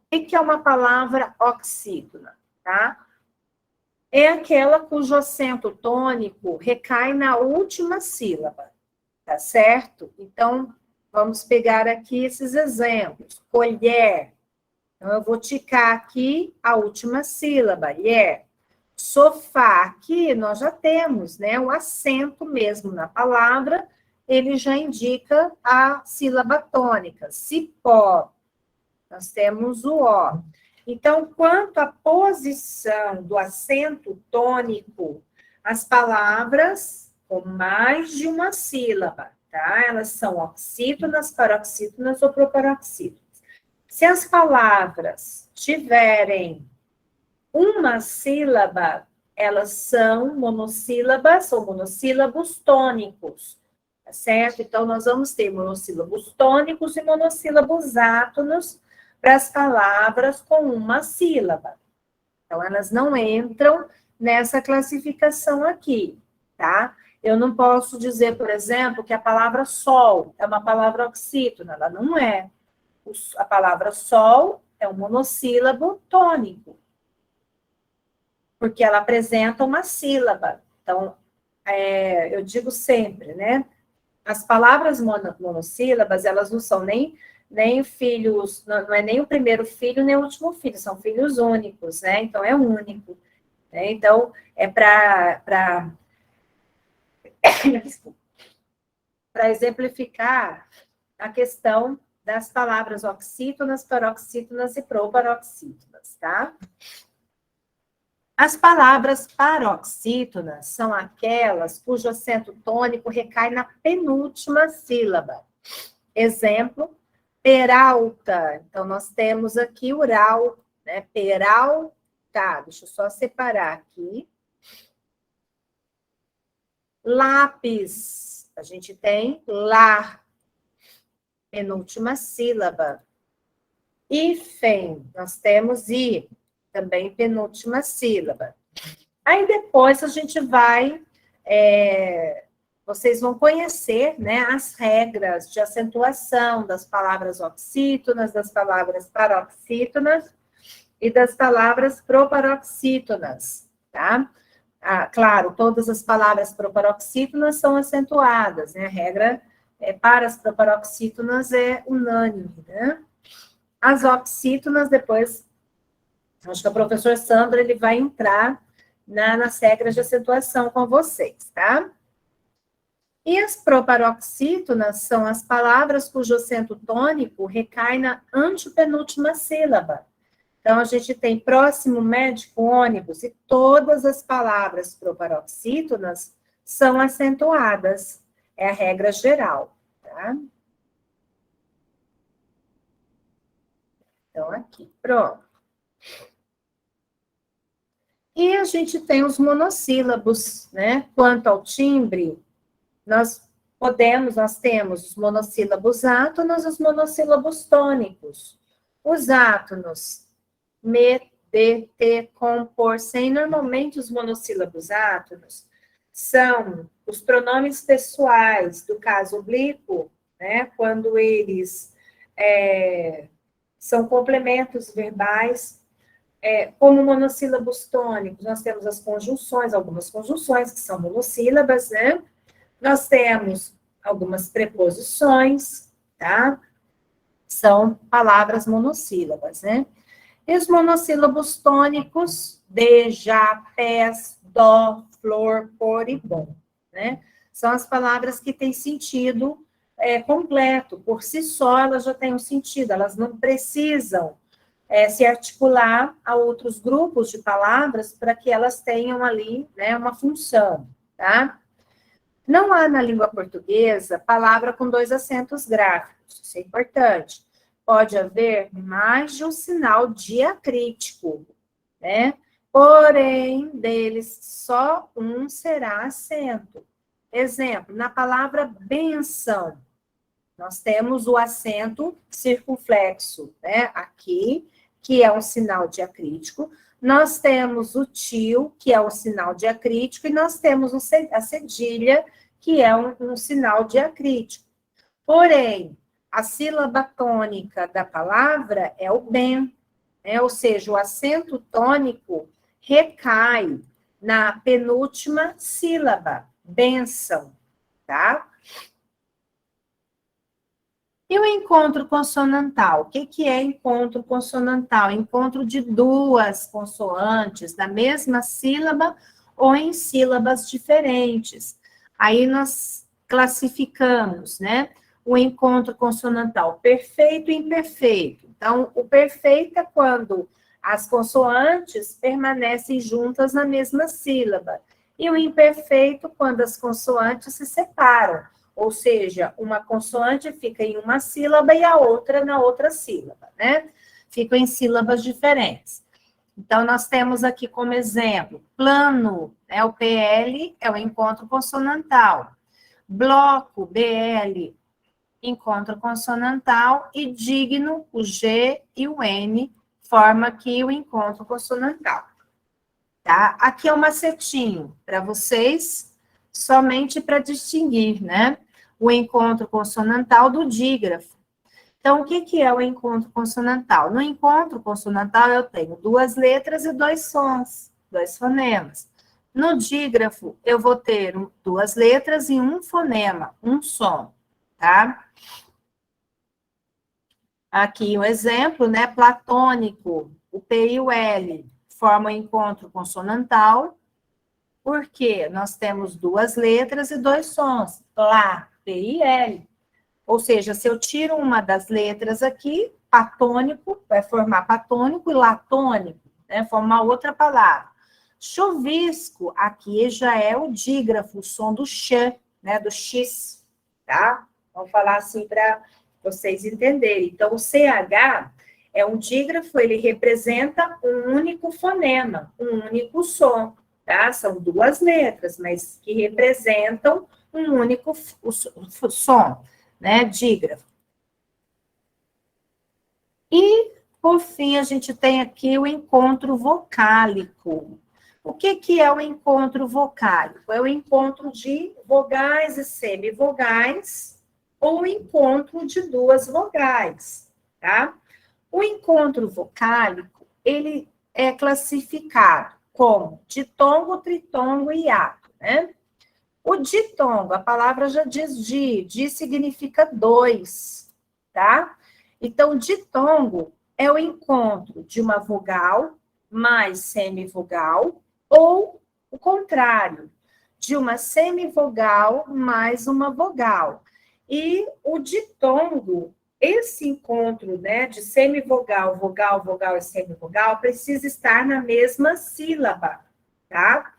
O que é uma palavra oxítona, tá? É aquela cujo acento tônico recai na última sílaba, tá certo? Então, vamos pegar aqui esses exemplos. Colher. Então, eu vou ticar aqui a última sílaba, yeah. Sofá, aqui nós já temos, né? O acento mesmo na palavra, ele já indica a sílaba tônica. Cipó. Nós temos o O. Então, quanto à posição do acento tônico, as palavras com mais de uma sílaba, tá? Elas são oxítonas, paroxítonas ou proparoxítonas. Se as palavras tiverem uma sílaba, elas são monossílabas ou monossílabos tônicos, tá certo? Então, nós vamos ter monossílabos tônicos e monossílabos átonos para as palavras com uma sílaba. Então, elas não entram nessa classificação aqui, tá? Eu não posso dizer, por exemplo, que a palavra sol é uma palavra oxítona, ela não é. A palavra sol é um monossílabo tônico, porque ela apresenta uma sílaba. Então, eu digo sempre, né? As palavras monossílabas, elas não são nem filhos, não é nem o primeiro filho, nem o último filho, são filhos únicos, né? Então, é único. Né? Então, é para para exemplificar a questão das palavras oxítonas, paroxítonas e proparoxítonas, tá? As palavras paroxítonas são aquelas cujo acento tônico recai na penúltima sílaba. Exemplo, peralta. Então, nós temos aqui ural, né? Peralta. Deixa eu só separar aqui. Lápis. A gente tem lá, penúltima sílaba. Hífen. Nós temos i, também penúltima sílaba. Aí depois a gente vai... vocês vão conhecer, né, as regras de acentuação das palavras oxítonas, das palavras paroxítonas e das palavras proparoxítonas, tá? Claro, todas as palavras proparoxítonas são acentuadas, né? A regra para as proparoxítonas é unânime, né? As oxítonas, depois, acho que o professor Sandro, ele vai entrar nas regras de acentuação com vocês, tá? E as proparoxítonas são as palavras cujo acento tônico recai na antepenúltima sílaba. Então, a gente tem próximo, médico, ônibus, e todas as palavras proparoxítonas são acentuadas. É a regra geral, tá? Então, aqui, pronto. E a gente tem os monossílabos, né? Quanto ao timbre, nós temos os monossílabos átonos e os monossílabos tônicos. Os átonos, me, de, te, com, por, sem, normalmente os monossílabos átonos são os pronomes pessoais, do caso oblíquo, né, quando eles são complementos verbais. Como monossílabos tônicos, nós temos as conjunções, algumas conjunções que são monossílabas, né? Nós temos algumas preposições, tá? São palavras monossílabas, né? E os monossílabos tônicos, de, já, pés, dó, flor, por e bom, né? São as palavras que têm sentido completo. Por si só, elas já têm um sentido, elas não precisam se articular a outros grupos de palavras para que elas tenham ali, né, uma função, tá? Não há na língua portuguesa palavra com 2 acentos gráficos, isso é importante. Pode haver mais de um sinal diacrítico, né? Porém, deles, só um será acento. Exemplo, na palavra benção, nós temos o acento circunflexo, né? Aqui, que é um sinal diacrítico. Nós temos o tio, que é um sinal diacrítico, e nós temos a cedilha, que é um sinal diacrítico. Porém, a sílaba tônica da palavra é o ben, né? Ou seja, o acento tônico recai na penúltima sílaba, bênção, tá? E o encontro consonantal? O que é encontro consonantal? Encontro de 2 consoantes da mesma sílaba ou em sílabas diferentes. Aí nós classificamos, né? O encontro consonantal perfeito e imperfeito. Então, o perfeito é quando as consoantes permanecem juntas na mesma sílaba. E o imperfeito, quando as consoantes se separam. Ou seja, uma consoante fica em uma sílaba e a outra na outra sílaba, né? Ficam em sílabas diferentes. Então, nós temos aqui como exemplo, plano, né? O PL é o encontro consonantal. Bloco, BL, encontro consonantal. E digno, o G e o N, forma aqui o encontro consonantal. Tá? Aqui é um macetinho para vocês, somente para distinguir, né? O encontro consonantal do dígrafo. Então, o que é o encontro consonantal? No encontro consonantal, eu tenho 2 letras e 2 sons, 2 fonemas. No dígrafo, eu vou ter 2 letras e 1 fonema, 1 som, tá? Aqui um exemplo, né? Platônico, o P e o L formam o encontro consonantal. Porque nós temos duas letras e dois sons, Lá, P e L. Ou seja, se eu tiro uma das letras aqui, patônico, vai formar patônico e latônico, né? Formar outra palavra. Chuvisco, aqui já é o dígrafo, o som do x, né? Do X, tá? Vamos falar assim para vocês entenderem. Então, o CH é um dígrafo, ele representa um único fonema, um único som, tá? São duas letras, mas que representam um único som, né? Dígrafo. E, por fim, a gente tem aqui o encontro vocálico. O que é o encontro vocálico? É o encontro de vogais e semivogais ou o encontro de duas vogais, tá? O encontro vocálico, ele é classificado como ditongo, tritongo e hiato, né? O ditongo, a palavra já diz di significa dois, tá? Então, ditongo é o encontro de uma vogal mais semivogal ou o contrário, de uma semivogal mais uma vogal. E o ditongo, esse encontro, né, de semivogal, vogal, vogal e semivogal, precisa estar na mesma sílaba, tá?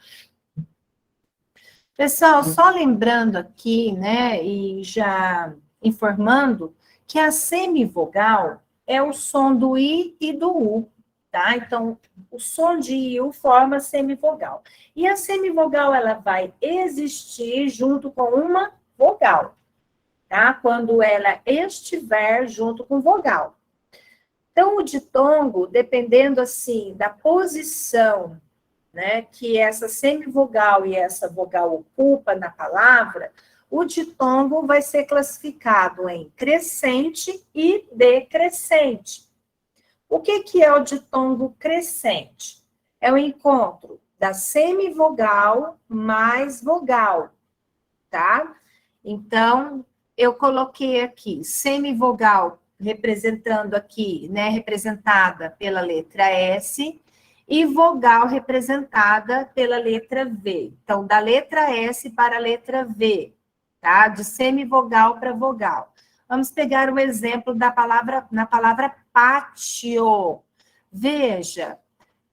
Pessoal, só lembrando aqui, né, e já informando que a semivogal é o som do I e do U, tá? Então, o som de I e U forma semivogal. E a semivogal, ela vai existir junto com uma vogal, tá? Quando ela estiver junto com vogal. Então, o ditongo, dependendo, assim, da posição, né, que essa semivogal e essa vogal ocupa na palavra, o ditongo vai ser classificado em crescente e decrescente. O que é o ditongo crescente? É o encontro da semivogal mais vogal, tá? Então, eu coloquei aqui semivogal representando aqui, né, representada pela letra S, e vogal representada pela letra V. Então, da letra S para a letra V, tá? De semivogal para vogal. Vamos pegar o exemplo da palavra, na palavra pátio. Veja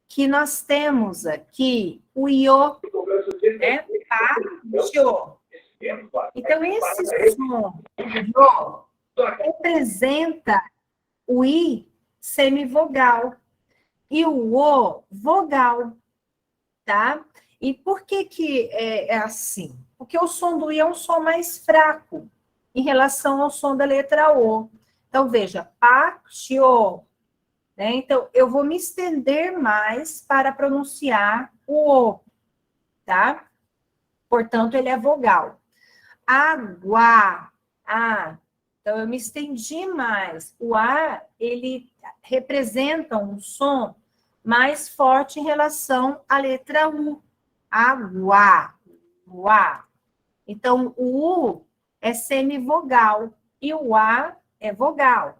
que nós temos aqui o iô, né? Pátio. Então, esse som, iô, representa o i semivogal e o o vogal, tá? E por que é assim? Porque o som do i é um som mais fraco em relação ao som da letra o. Então, veja, pátio, né? Então, eu vou me estender mais para pronunciar o o, tá? Portanto, ele é vogal. Água, a. Então, eu me estendi mais. O a, ele representa um som mais forte em relação à letra U. Água, uá. Então, o U é semivogal e o A é vogal.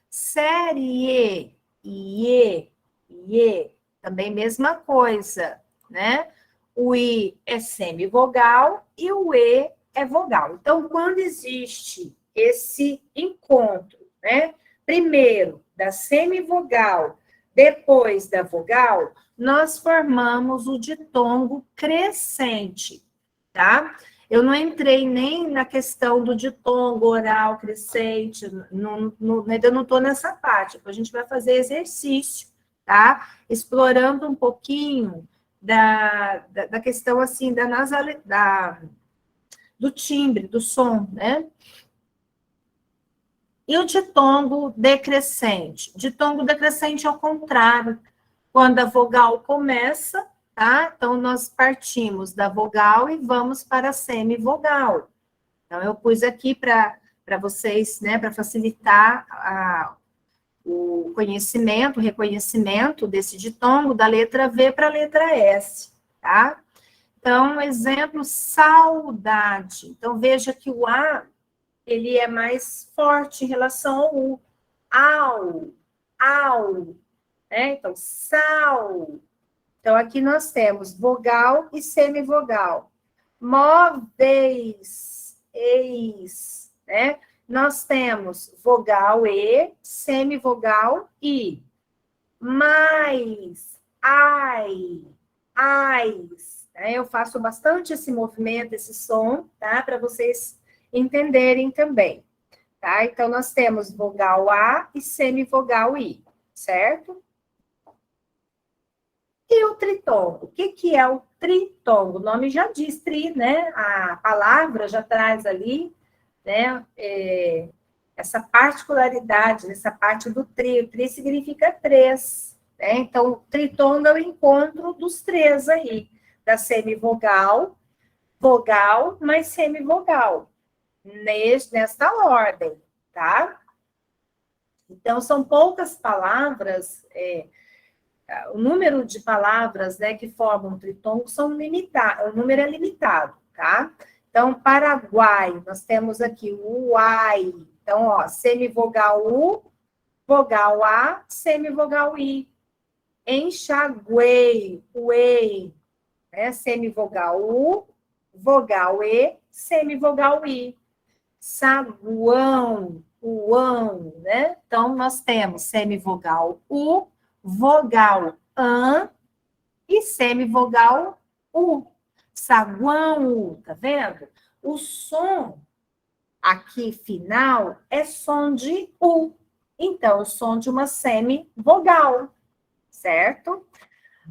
Série, ie, ie, também mesma coisa, né? O I é semivogal e o E é vogal. Então, quando existe esse encontro, né? Primeiro da semivogal, depois da vogal, nós formamos o ditongo crescente, tá? Eu não entrei nem na questão do ditongo oral crescente, ainda não estou nessa parte. A gente vai fazer exercício, tá? Explorando um pouquinho da questão, assim, do timbre, do som, né? E o ditongo decrescente? Ditongo decrescente é o contrário. Quando a vogal começa, tá? Então, nós partimos da vogal e vamos para a semivogal. Então, eu pus aqui para vocês, né, para facilitar o conhecimento, o reconhecimento desse ditongo da letra V para a letra S, tá? Então, exemplo, saudade. Então, veja que o A, ele é mais forte em relação ao U. Ao, né? Então, Então, aqui nós temos vogal e semivogal. Móveis, eis, né? Nós temos vogal E, semivogal I. Mais, ai, ais. Né? Eu faço bastante esse movimento, esse som, tá? Para vocês entenderem também. Tá? Então, nós temos vogal A e semivogal I, certo? E o tritongo? O que é o tritongo? O nome já diz tri, né? A palavra já traz ali, né? Essa particularidade, essa parte do tri. O tri significa três, né? Então, o tritongo é o encontro dos três aí, da semivogal, vogal mais semivogal, nesta ordem, tá? Então, são poucas palavras, o número de palavras, né, que formam tritongo são limitados, o número é limitado, tá? Então, Paraguai, nós temos aqui o uai. Então, ó, semivogal U, vogal A, semivogal I. Enxaguei, uei, né, semivogal U, vogal E, semivogal I. Saguão, uão, né? Então, nós temos semivogal U, vogal an e semivogal U. Saguão, tá vendo? O som aqui final é som de U. Então, o som de uma semivogal, certo?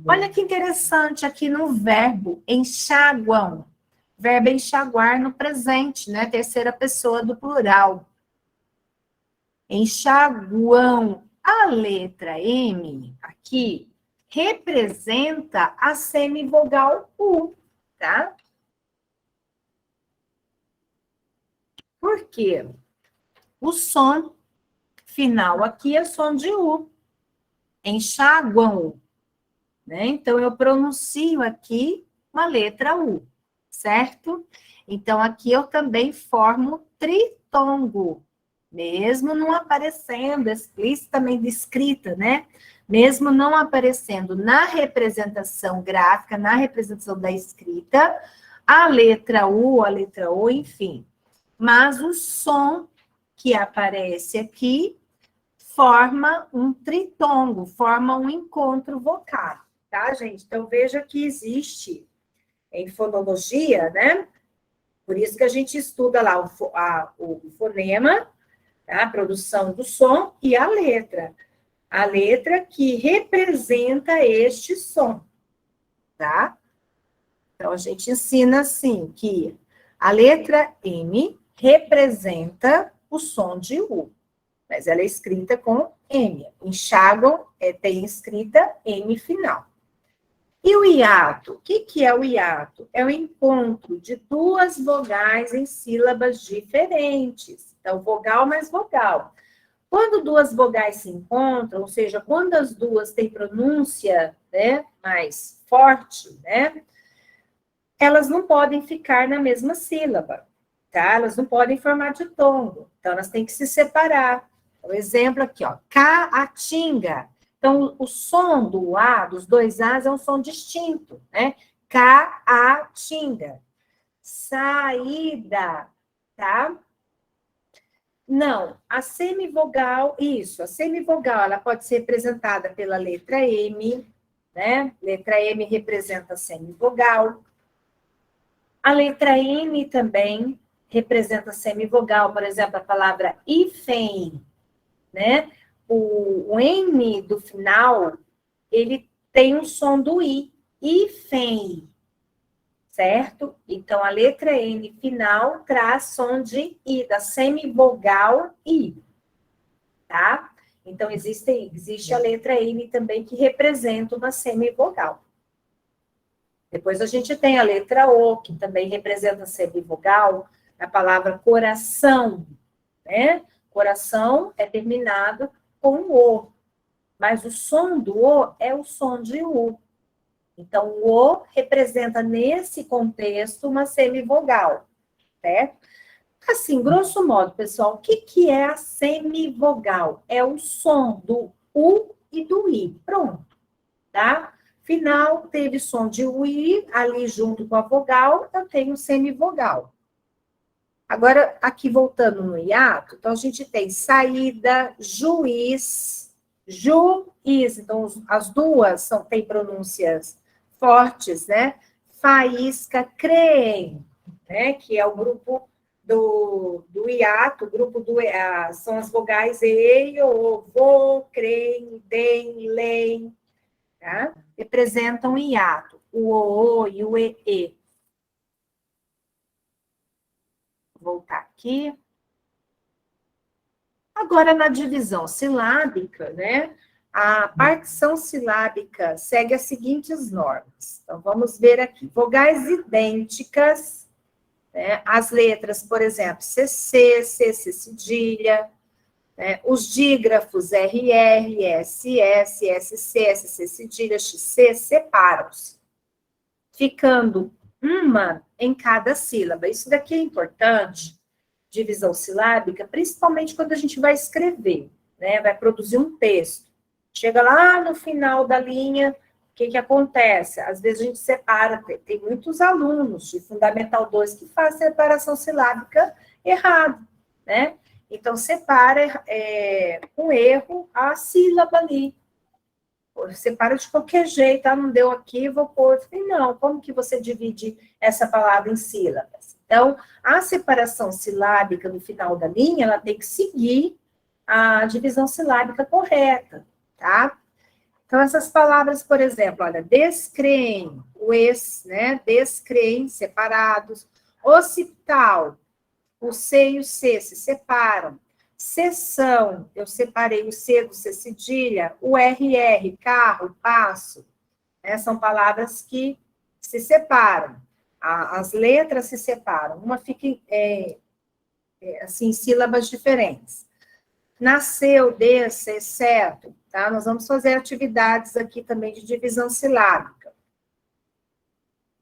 Olha que interessante aqui no verbo enxaguam. Verbo enxaguar no presente, né? Terceira pessoa do plural. Enxaguam. A letra M aqui representa a semivogal U, tá? Por quê? O som final aqui é som de U. Enxaguam. Né? Então, eu pronuncio aqui uma letra U, certo? Então, aqui eu também formo tritongo, mesmo não aparecendo explicitamente escrita, né? Mesmo não aparecendo na representação gráfica, na representação da escrita, a letra U, a letra O, enfim. Mas o som que aparece aqui forma um tritongo, forma um encontro vocal. Tá, gente? Então, veja que existe em fonologia, né? Por isso que a gente estuda lá o fonema, tá? A produção do som e a letra. A letra que representa este som, tá? Então, a gente ensina assim, que a letra M representa o som de U, mas ela é escrita com M. Enxáguam tem escrita M final. E o hiato? O que é o hiato? É o encontro de duas vogais em sílabas diferentes. Então, vogal mais vogal. Quando duas vogais se encontram, ou seja, quando as duas têm pronúncia, né, mais forte, né, elas não podem ficar na mesma sílaba, tá? Elas não podem formar ditongo. Então, elas têm que se separar. O exemplo aqui, ó, caatinga. Então, o som do A, dos dois As, é um som distinto, né? Caatinga. Saída, tá? Não, a semivogal, isso, a semivogal, ela pode ser representada pela letra M, né? Letra M representa a semivogal. A letra N também representa a semivogal, por exemplo, a palavra hífen, né? O N do final, ele tem um som do I, hífen, certo? Então, a letra N final traz som de I, da semivogal I, tá? Então, existe a letra N também que representa uma semivogal. Depois a gente tem a letra O, que também representa a semivogal, a palavra coração, né? Coração é terminado com O, mas o som do O é o som de U. Então, o O representa, nesse contexto, uma semivogal, certo? Assim, grosso modo, pessoal, o que é a semivogal? É o som do U e do I. Pronto, tá? Final teve som de ui, ali junto com a vogal, eu tenho semivogal. Agora, aqui voltando no hiato, então a gente tem saída, juiz, juiz. Então, as duas têm pronúncias fortes, né? Faísca, creem, né? Que é o grupo do hiato, o grupo são as vogais e, o, vo, creem, dem, leem, tá? Representam hiato, o e o e. Vou voltar aqui. Agora, na divisão silábica, né? A partição silábica segue as seguintes normas. Então, vamos ver aqui. Vogais idênticas, né? As letras, por exemplo, CC, CC cedilha, né? Os dígrafos RR, SS, SC, SC cedilha, XC, separam-se, ficando uma em cada sílaba. Isso daqui é importante, divisão silábica, principalmente quando a gente vai escrever, né? Vai produzir um texto. Chega lá no final da linha, o que acontece? Às vezes a gente separa, tem muitos alunos de Fundamental 2 que fazem separação silábica errado, né? Então, separa com erro a sílaba ali. Separa de qualquer jeito, não deu aqui, vou pôr. Não, como que você divide essa palavra em sílabas? Então, a separação silábica no final da linha, ela tem que seguir a divisão silábica correta, tá? Então, essas palavras, por exemplo, olha, descreem, o ex, né? Descreem, separados. Occipital, o C e o C se separam. Seção, eu separei o C do C cedilha, o RR, carro, passo, né? São palavras que se separam. As letras se separam, uma fica assim, sílabas diferentes. Nasceu, desce, exceto, tá? Nós vamos fazer atividades aqui também de divisão silábica.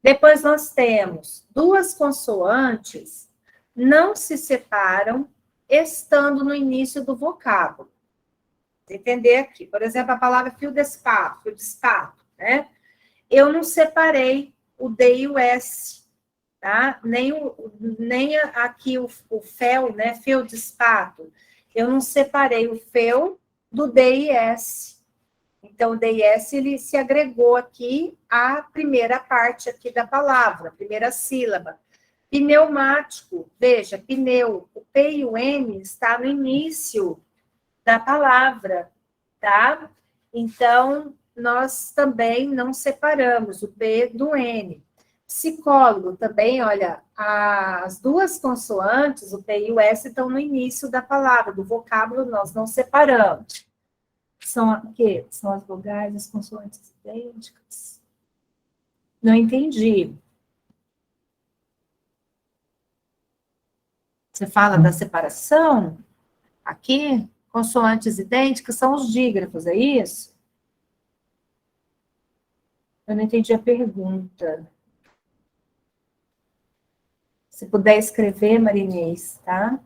Depois nós temos duas consoantes, não se separam estando no início do vocábulo. Entender aqui, por exemplo, a palavra fio de espato, né? Eu não separei o D e o S, tá? Nem aqui o fel, né? Fio de espato. Eu não separei o fel do D e S. Então, o D e S, ele se agregou aqui à primeira parte aqui da palavra, a primeira sílaba. Pneumático, veja, pneu, o P e o N está no início da palavra, tá? Então, nós também não separamos o P do N. Psicólogo também, olha, as duas consoantes, o P e o S, estão no início da palavra, do vocábulo nós não separamos. São o quê? São as vogais, as consoantes idênticas? Não entendi. Você fala da separação? Aqui, consoantes idênticas são os dígrafos, é isso? Eu não entendi a pergunta. Se puder escrever, Marinês, tá?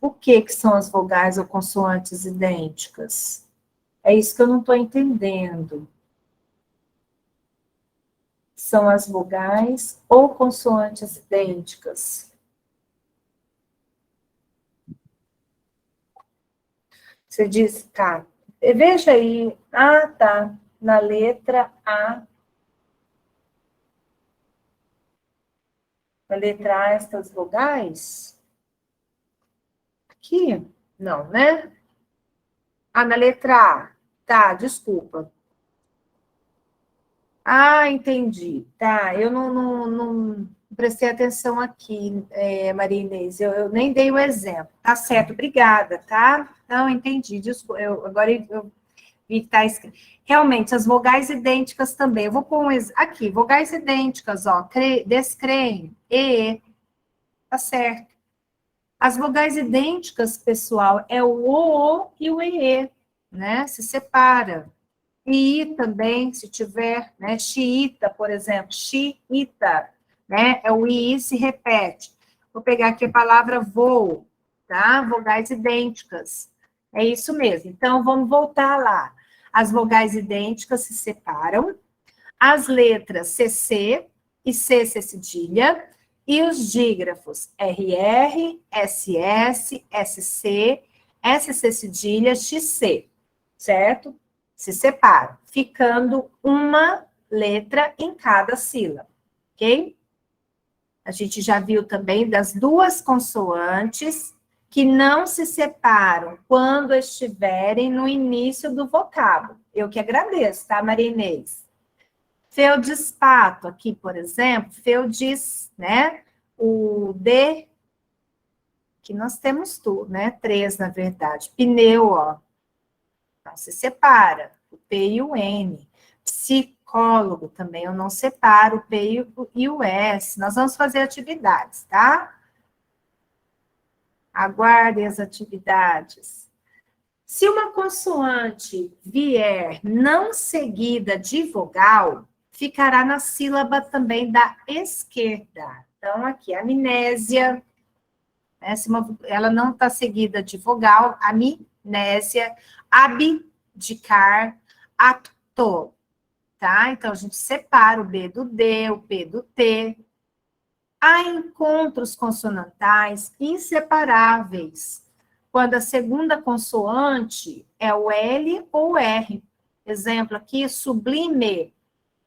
O que são as vogais ou consoantes idênticas? É isso que eu não estou entendendo. São as vogais ou consoantes idênticas? Você diz, tá. Veja aí. Ah, tá. Na letra A. Na letra A, estas vogais? Aqui? Não, né? Ah, na letra A. Tá, desculpa. Ah, entendi. Tá, eu não prestei atenção aqui, Maria Inês. Eu nem dei o exemplo. Tá certo, obrigada, tá? Não, entendi. Desculpa, agora eu vi que tá escrito. Realmente, as vogais idênticas também. Eu vou pôr aqui, vogais idênticas, ó. Descreem, tá certo. As vogais idênticas, pessoal, é o e o e, né? Se separa. E também, se tiver, né, xiita, por exemplo, xiita, né, é o i se repete. Vou pegar aqui a palavra voo, tá? Vogais idênticas. É isso mesmo. Então, vamos voltar lá. As vogais idênticas se separam, as letras CC e C cedilha, e os dígrafos RR, SS, SC, SC cedilha, XC, certo? Se separam, ficando uma letra em cada sílaba, ok? A gente já viu também das duas consoantes que não se separam quando estiverem no início do vocábulo. Eu que agradeço, tá, Maria Inês? Feldespato, aqui, por exemplo, feudis, né? O D, que nós temos tudo, né? 3, na verdade. Pneu, ó. Não se separa. O P e o N. Psicólogo também, eu não separo o P e o S. Nós vamos fazer atividades, tá? Aguardem as atividades. Se uma consoante vier não seguida de vogal, ficará na sílaba também da esquerda. Então, aqui, amnésia, né, ela não está seguida de vogal, amnésia, abdicar, apto, tá? Então, a gente separa o B do D, o P do T. Há encontros consonantais inseparáveis, quando a segunda consoante é o L ou o R. Exemplo aqui, sublime,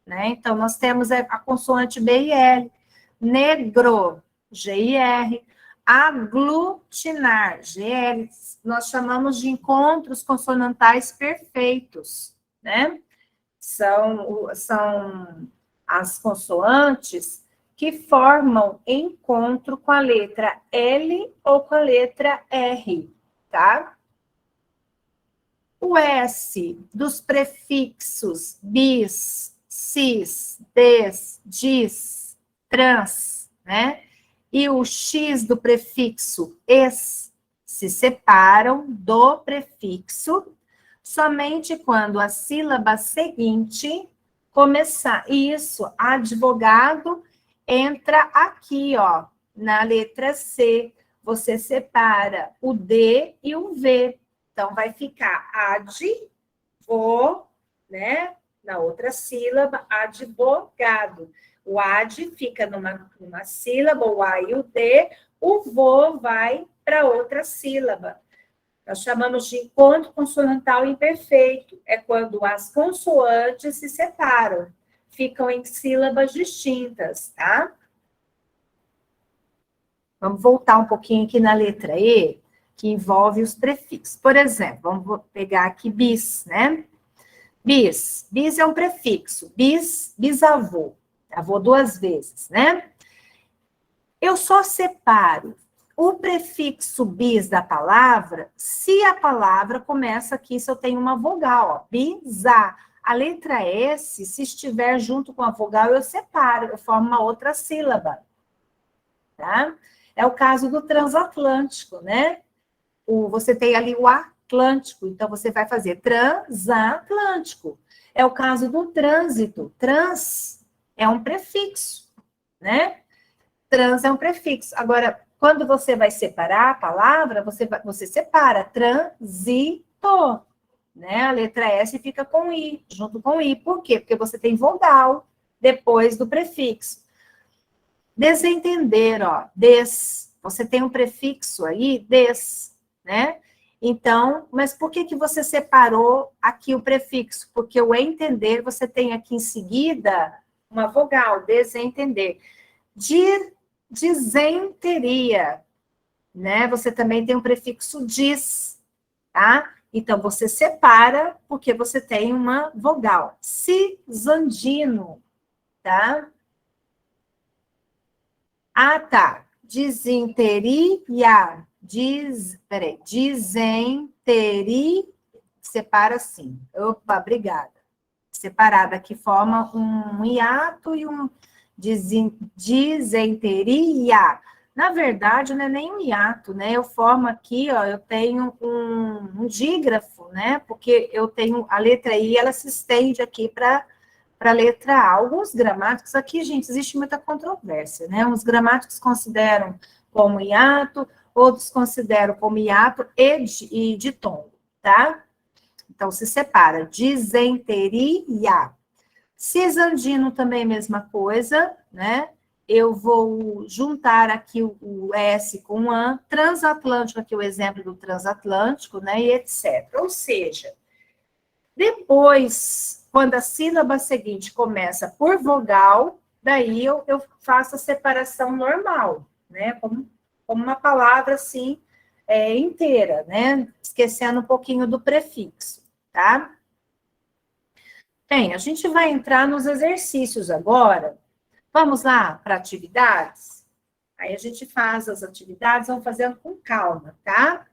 né? Então, nós temos a consoante B e L. Negro, G e R. Aglutinar, GL. Nós chamamos de encontros consonantais perfeitos, né? São as consoantes que formam encontro com a letra L ou com a letra R, tá? O S dos prefixos bis, cis, des, dis, trans, né? E o X do prefixo es se separam do prefixo somente quando a sílaba seguinte começar. Isso, advogado, entra aqui, ó, na letra C. Você separa o D e o V. Então, vai ficar advo, né? Na outra sílaba, advogado. O ad fica numa sílaba, o A e o D. O vo vai para outra sílaba. Nós chamamos de encontro consonantal imperfeito. É quando as consoantes se separam. Ficam em sílabas distintas, tá? Vamos voltar um pouquinho aqui na letra E, que envolve os prefixos. Por exemplo, vamos pegar aqui bis, né? Bis. Bis é um prefixo. Bis, bisavô. Avô 2 vezes, né? Eu só separo o prefixo bis da palavra se a palavra começa aqui, se eu tenho uma vogal, ó. Bisa. A letra S, se estiver junto com a vogal, eu separo, eu formo uma outra sílaba, tá? É o caso do transatlântico, né? Você tem ali o Atlântico, então você vai fazer transatlântico. É o caso do trânsito. Trans é um prefixo, né? Trans é um prefixo. Agora, quando você vai separar a palavra, você separa transito, né? A letra S fica com I, junto com I. Por quê? Porque você tem vogal depois do prefixo. Desentender, ó, des. Você tem um prefixo aí, des, né? Então, mas por que você separou aqui o prefixo? Porque o entender, você tem aqui em seguida uma vogal, desentender. Dizenteria, né? Você também tem um prefixo dis, tá? Então, você separa porque você tem uma vogal. Cisandino, tá? Ah, tá. Dizenteria. Dizenteria. Separa assim. Opa, obrigada. Separada, que forma um hiato e um dizenteria. Na verdade, não é nem um hiato, né? Eu formo aqui, ó, eu tenho um dígrafo, né? Porque eu tenho a letra I, ela se estende aqui para a letra A. Alguns gramáticos, aqui, gente, existe muita controvérsia, né? Uns gramáticos consideram como hiato, outros consideram como hiato e ditongo. tá? Então, se separa, disenteria. Cisandino também é a mesma coisa, né? Eu vou juntar aqui o S com o AN, transatlântico, aqui o exemplo do transatlântico, né? E etc. Ou seja, depois, quando a sílaba seguinte começa por vogal, daí eu faço a separação normal, né? Como uma palavra assim, inteira, né? Esquecendo um pouquinho do prefixo, tá? Bem, a gente vai entrar nos exercícios agora. Vamos lá para atividades? Aí a gente faz as atividades, vamos fazendo com calma, tá?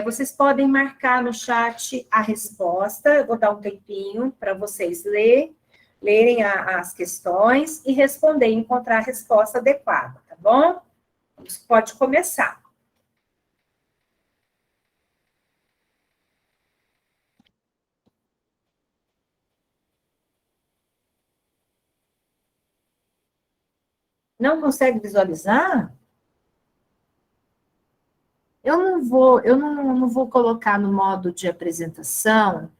Vocês podem marcar no chat a resposta, eu vou dar um tempinho para vocês lerem as questões e responder, encontrar a resposta adequada, tá bom? Pode começar. Não consegue visualizar? Eu não vou colocar no modo de apresentação,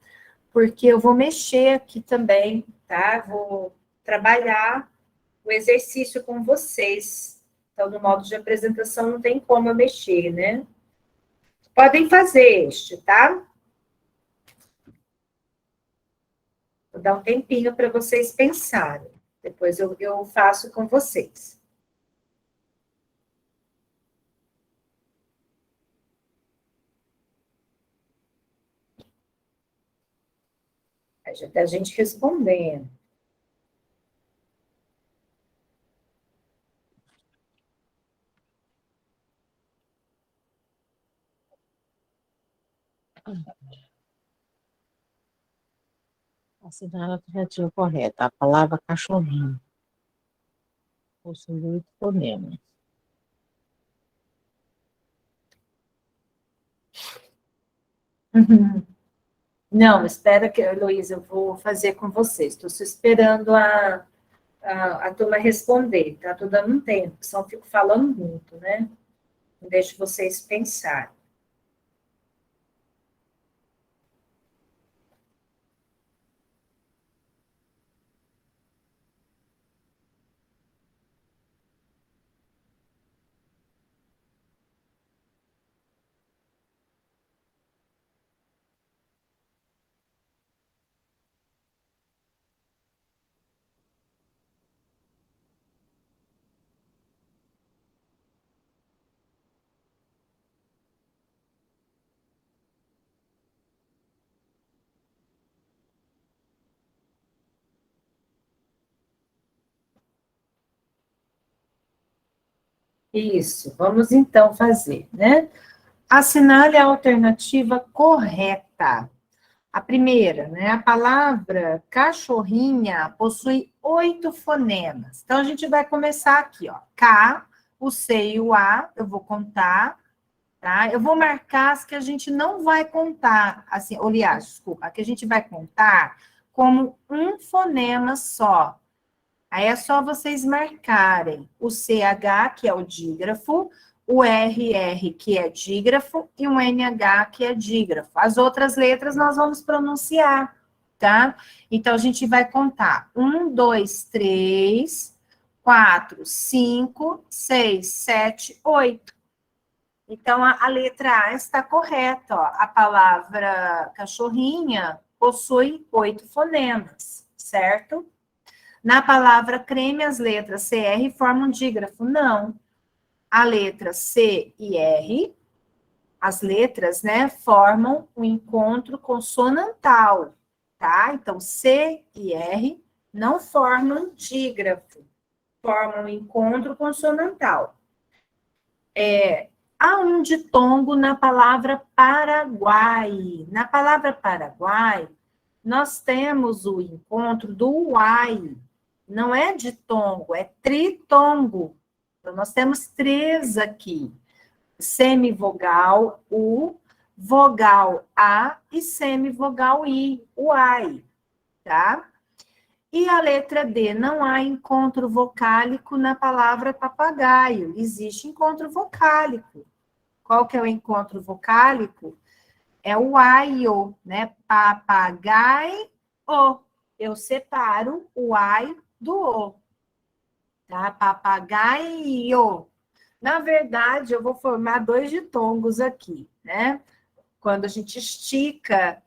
porque eu vou mexer aqui também, tá? Vou trabalhar o exercício com vocês. Então, no modo de apresentação não tem como eu mexer, né? Podem fazer este, tá? Vou dar um tempinho para vocês pensarem. Depois eu faço com vocês. Aí já tem a gente respondendo. Assinar a alternativa correta. A palavra cachorrinho possui 8 fonemas. Uhum. Não, espera que, Luísa, eu vou fazer com vocês. Estou só esperando a turma responder, tá? Estou dando um tempo, senão eu fico falando muito, né? Deixo vocês pensarem. Isso, vamos então fazer, né? Assinale a alternativa correta. A primeira, né? A palavra cachorrinha possui 8 fonemas. Então, a gente vai começar aqui, ó. K, o C e o A, eu vou contar, tá? Eu vou marcar as que a gente não vai contar, assim, aliás, desculpa, a que a gente vai contar como um fonema só. Aí é só vocês marcarem o CH, que é o dígrafo, o RR, que é dígrafo, e o NH, que é dígrafo. As outras letras nós vamos pronunciar, tá? Então, a gente vai contar 1, 2, 3, 4, 5, 6, 7, 8. Então, a letra A está correta, ó. A palavra cachorrinha possui 8 fonemas, certo? Na palavra creme, as letras CR formam dígrafo? Não. A letra C e R, as letras, né, formam um encontro consonantal, tá? Então, C e R não formam dígrafo, formam um encontro consonantal. Há um ditongo na palavra Paraguai. Na palavra Paraguai, nós temos o encontro do uai. Não é ditongo, é tritongo. Então, nós temos 3 aqui. Semivogal U, vogal A e semivogal I, uai, tá? E a letra D, não há encontro vocálico na palavra papagaio. Existe encontro vocálico. Qual que é o encontro vocálico? é o aio, né? Papagaio. Eu separo o ai do o, tá? Papagaio. Na verdade, eu vou formar dois ditongos aqui, né? Quando a gente estica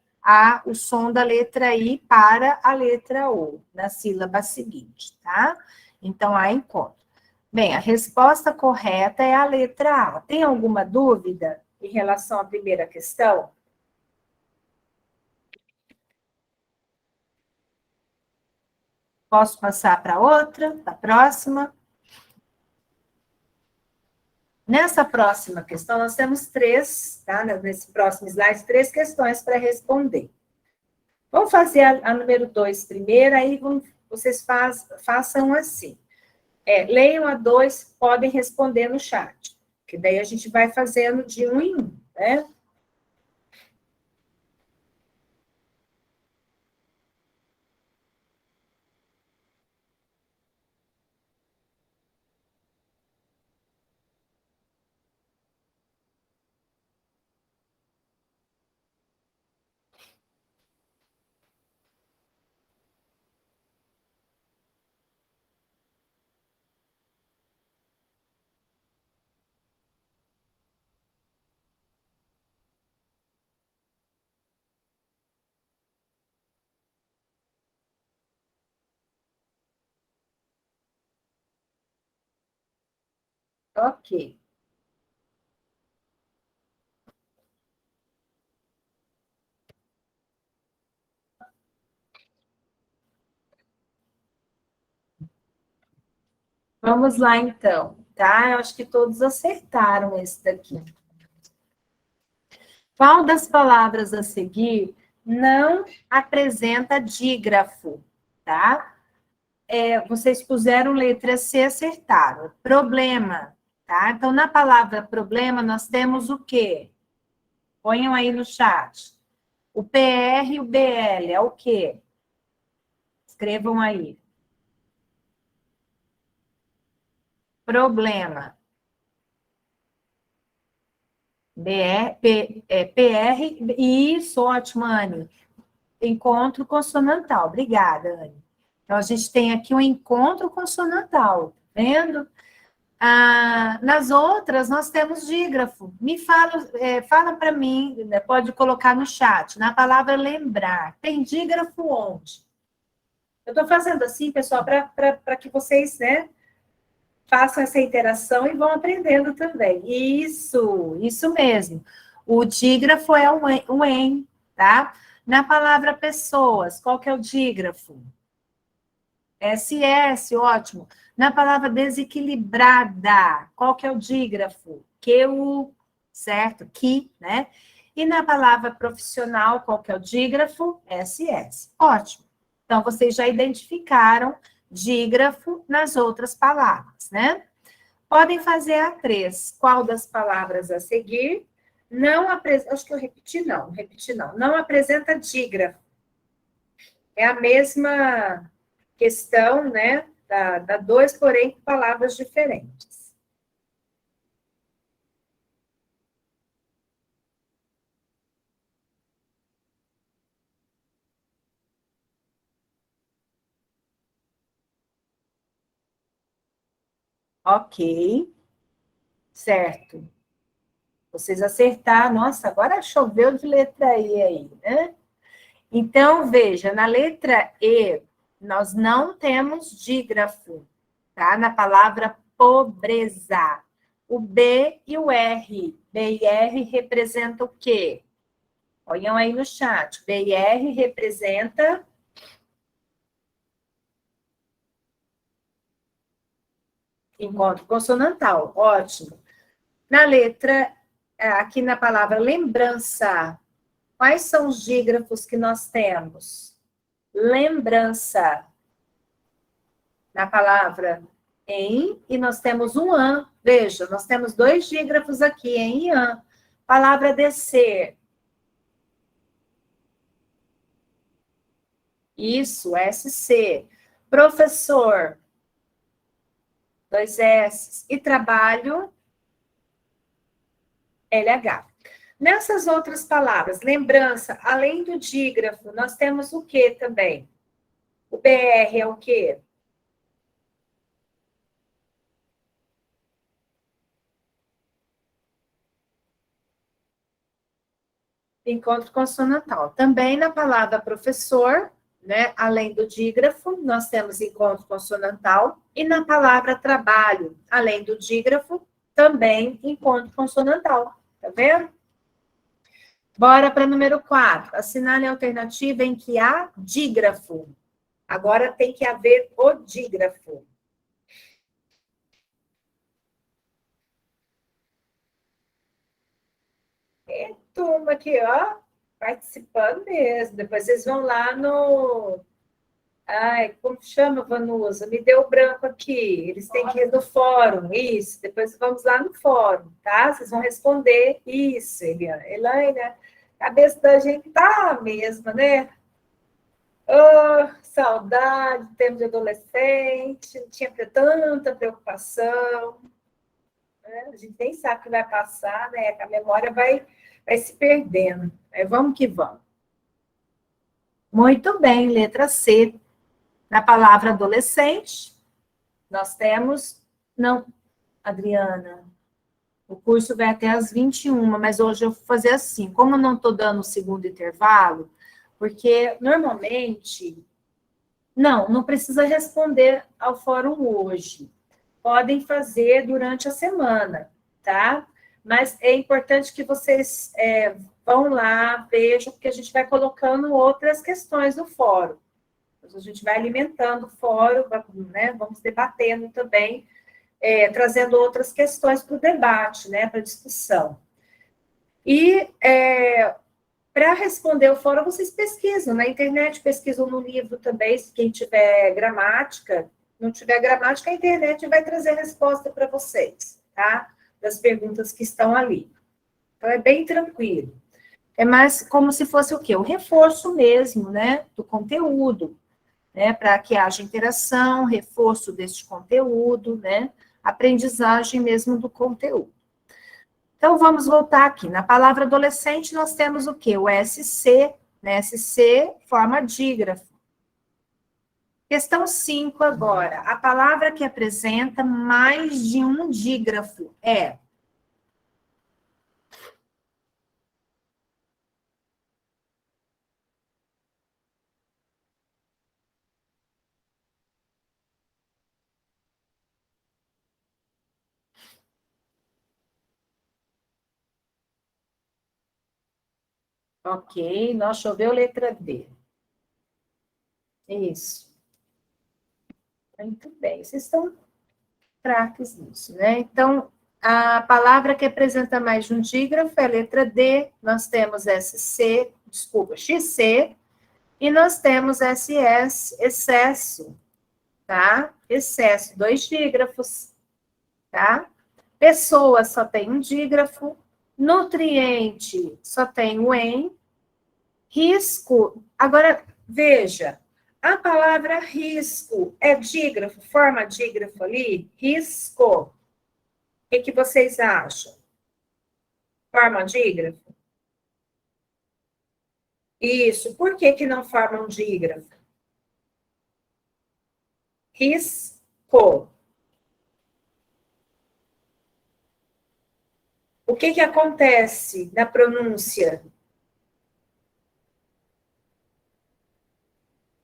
o som da letra I para a letra O, na sílaba seguinte, tá? Então, A encontro. Bem, a resposta correta é a letra A. Tem alguma dúvida em relação à primeira questão? Posso passar para outra, para a próxima? Nessa próxima questão, nós temos três, tá? Nesse próximo slide, três questões para responder. Vamos fazer a número 2 primeiro, aí vocês façam assim. Leiam a 2, podem responder no chat, que daí a gente vai fazendo de um em um, né? Ok. Vamos lá, então, tá? Eu acho que todos acertaram esse daqui. Qual das palavras a seguir não apresenta dígrafo, tá? Vocês puseram letra C, acertaram. Problema, tá? Então, na palavra problema, nós temos o quê? Ponham aí no chat. O PR e o BL é o quê? Escrevam aí. Problema. PR, isso, ótimo, Anne. Encontro consonantal. Obrigada, Anne. Então, a gente tem aqui um encontro consonantal, tá vendo? Nas outras, nós temos dígrafo. Fala para mim, né, pode colocar no chat, na palavra lembrar, tem dígrafo onde? Eu estou fazendo assim, pessoal, para que vocês, né, façam essa interação e vão aprendendo também. Isso mesmo. O dígrafo é um em, tá? Na palavra pessoas, qual que é o dígrafo? SS, ótimo. Na palavra desequilibrada, qual que é o dígrafo? QU, certo? Que, né? E na palavra profissional, qual que é o dígrafo? SS. Ótimo. Então, vocês já identificaram dígrafo nas outras palavras, né? Podem fazer a 3. Qual das palavras a seguir não apresenta... Acho que eu repeti, não. Não apresenta dígrafo. É a mesma questão, né? Da 2, porém, com palavras diferentes. Ok. Certo. Vocês acertaram. Nossa, agora choveu de letra E aí, né? Então, veja, na letra E, nós não temos dígrafo, tá? Na palavra pobreza. O B e o R. B e R representam o quê? Olhem aí no chat. B e R representa... Encontro consonantal, ótimo. Na letra, aqui na palavra lembrança, quais são os dígrafos que nós temos? Lembrança. Na palavra em, e nós temos um an. Veja, nós temos dois dígrafos aqui, em e an. Palavra descer. Isso, SC. Professor. Dois S. E trabalho, LH. Nessas outras palavras, lembrança, além do dígrafo, nós temos o que também? O BR é o quê? Encontro consonantal. Também na palavra professor, né, além do dígrafo, nós temos encontro consonantal. E na palavra trabalho, além do dígrafo, também encontro consonantal. Tá vendo? Bora para número 4. Assinale a alternativa em que há dígrafo. Agora tem que haver o dígrafo. Turma aqui, ó, participando mesmo. Depois vocês vão lá no... Ai, como chama, Vanusa? Me deu branco aqui. Eles têm que ir no fórum, isso. Depois vamos lá no fórum, tá? Vocês vão responder isso, Eliana. Elaine, a cabeça da gente tá a mesma, né? Oh, saudade, tempo de adolescente, não tinha tanta preocupação, né? A gente nem sabe o que vai passar, né? A memória vai se perdendo. Vamos que vamos. Muito bem, letra C. Na palavra adolescente, nós temos... Não, Adriana, o curso vai até às 21h, mas hoje eu vou fazer assim. Como eu não estou dando o segundo intervalo, porque normalmente... Não precisa responder ao fórum hoje. Podem fazer durante a semana, tá? Mas é importante que vocês vão lá, vejam, porque a gente vai colocando outras questões no fórum. A gente vai alimentando o fórum, né? Vamos debatendo também, trazendo outras questões para o debate, né? Para a discussão. E para responder o fórum, vocês pesquisam na internet, pesquisam no livro também, se quem tiver gramática. Não tiver gramática, a internet vai trazer resposta para vocês, tá? Das perguntas que estão ali. Então, é bem tranquilo. É mais como se fosse o quê? O reforço mesmo, né? Do conteúdo, né? Para que haja interação, reforço deste conteúdo, né? Aprendizagem mesmo do conteúdo. Então, vamos voltar aqui. Na palavra adolescente, nós temos o quê? O SC, né? SC forma dígrafo. Questão 5 agora. A palavra que apresenta mais de um dígrafo é... Ok, nós choveu letra D. Isso. Muito bem, vocês estão craques nisso, né? Então, a palavra que apresenta mais de um dígrafo é a letra D, nós temos SC, desculpa, XC, e nós temos SS, excesso, tá? Excesso, 2 dígrafos, tá? Pessoa só tem um dígrafo, nutriente só tem o em, risco, agora, veja, a palavra risco é dígrafo, forma dígrafo ali? Risco. O que vocês acham? Forma dígrafo? Isso. Por que não forma um dígrafo? Risco. O que acontece na pronúncia?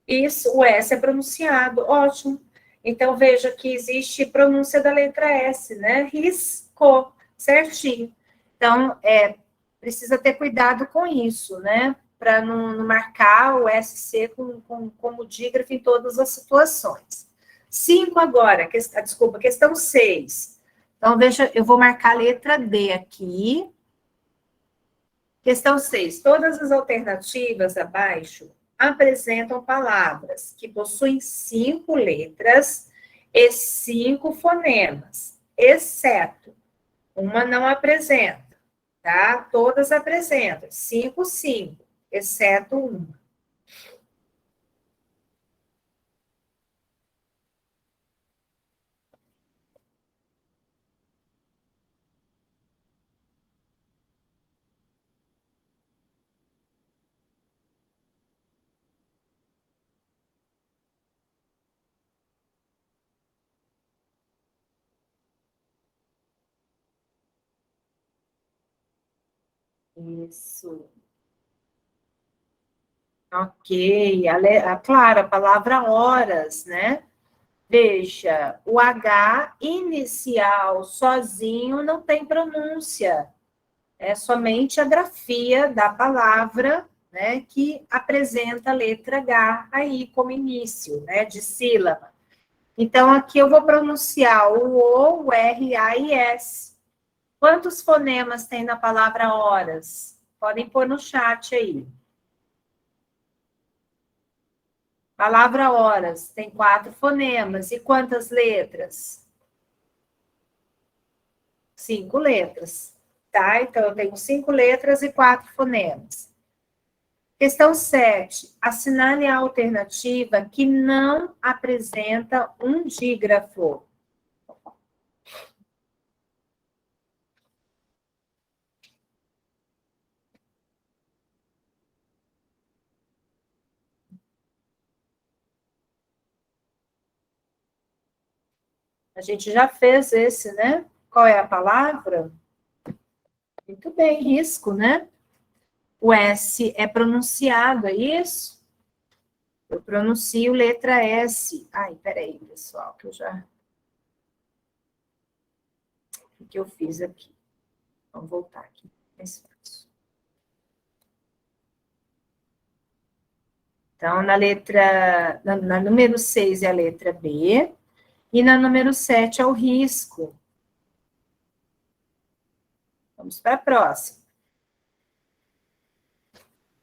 Isso, o S é pronunciado, ótimo. Então, veja que existe pronúncia da letra S, né? Risco, certinho. Então, precisa ter cuidado com isso, né? Para não marcar o SC como dígrafo em todas as situações. 5 agora, desculpa, questão 6. Então, veja, eu vou marcar a letra D aqui. Questão 6. Todas as alternativas abaixo apresentam palavras que possuem 5 letras e 5 fonemas, exceto uma não apresenta, tá? Todas apresentam, 5, 5, exceto uma. Isso. Ok. Claro, a palavra horas, né? Veja, o H inicial sozinho não tem pronúncia. É somente a grafia da palavra, né, que apresenta a letra H aí como início, né, de sílaba. Então, aqui eu vou pronunciar o R, A e S. Quantos fonemas tem na palavra horas? Podem pôr no chat aí. Palavra horas tem 4 fonemas. E quantas letras? 5 letras. Tá? Então, eu tenho 5 letras e 4 fonemas. Questão 7. Assinale a alternativa que não apresenta um dígrafo. A gente já fez esse, né? Qual é a palavra? Muito bem, risco, né? O S é pronunciado, é isso? Eu pronuncio letra S. Ai, peraí, pessoal, que eu já... O que eu fiz aqui? Vamos voltar aqui. Então, na número 6 é a letra B, e na número 7 é o risco. Vamos para a próxima.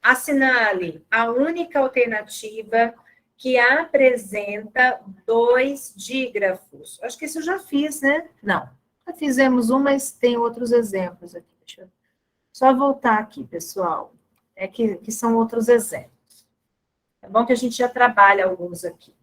Assinale a única alternativa que apresenta 2 dígrafos. Acho que isso eu já fiz, né? Não. Já fizemos um, mas tem outros exemplos aqui. Deixa eu só voltar aqui, pessoal. É que são outros exemplos. É bom que a gente já trabalha alguns aqui.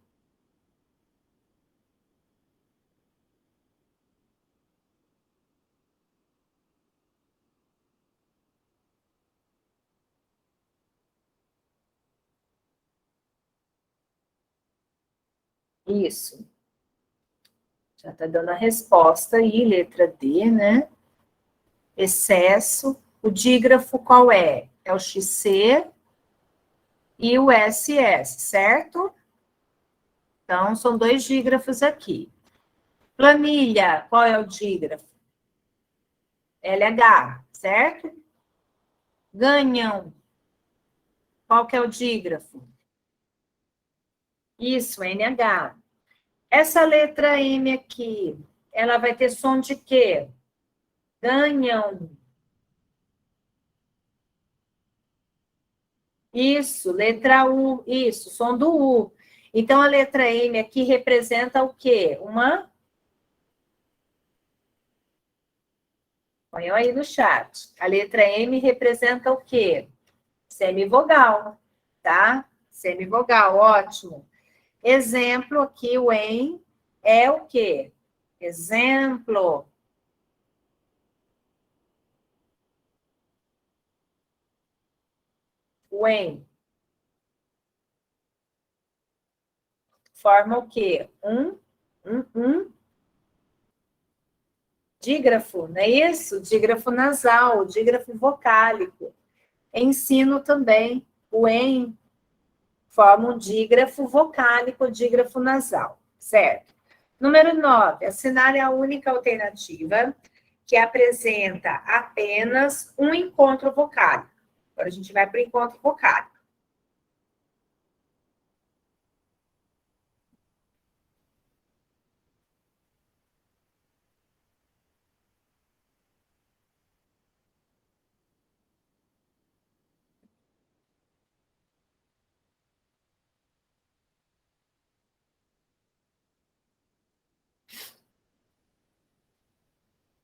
Isso. Já está dando a resposta aí, letra D, né? Excesso. O dígrafo qual é? É o XC e o SS, certo? Então, são 2 dígrafos aqui. Planilha, qual é o dígrafo? LH, certo? Ganham, qual que é o dígrafo? Isso, NH. Essa letra M aqui, ela vai ter som de quê? Ganham. Isso, letra U, isso, som do U. Então, a letra M aqui representa o quê? Uma... Põe aí no chat. A letra M representa o quê? Semivogal, tá? Semivogal, ótimo. Exemplo aqui, o em é o quê? Exemplo. O em forma o quê? Um dígrafo, não é isso? Dígrafo nasal, dígrafo vocálico. Ensino também. O em forma um dígrafo vocálico, dígrafo nasal, certo? Número 9, assinale a única alternativa que apresenta apenas um encontro vocálico. Agora a gente vai para o encontro vocálico.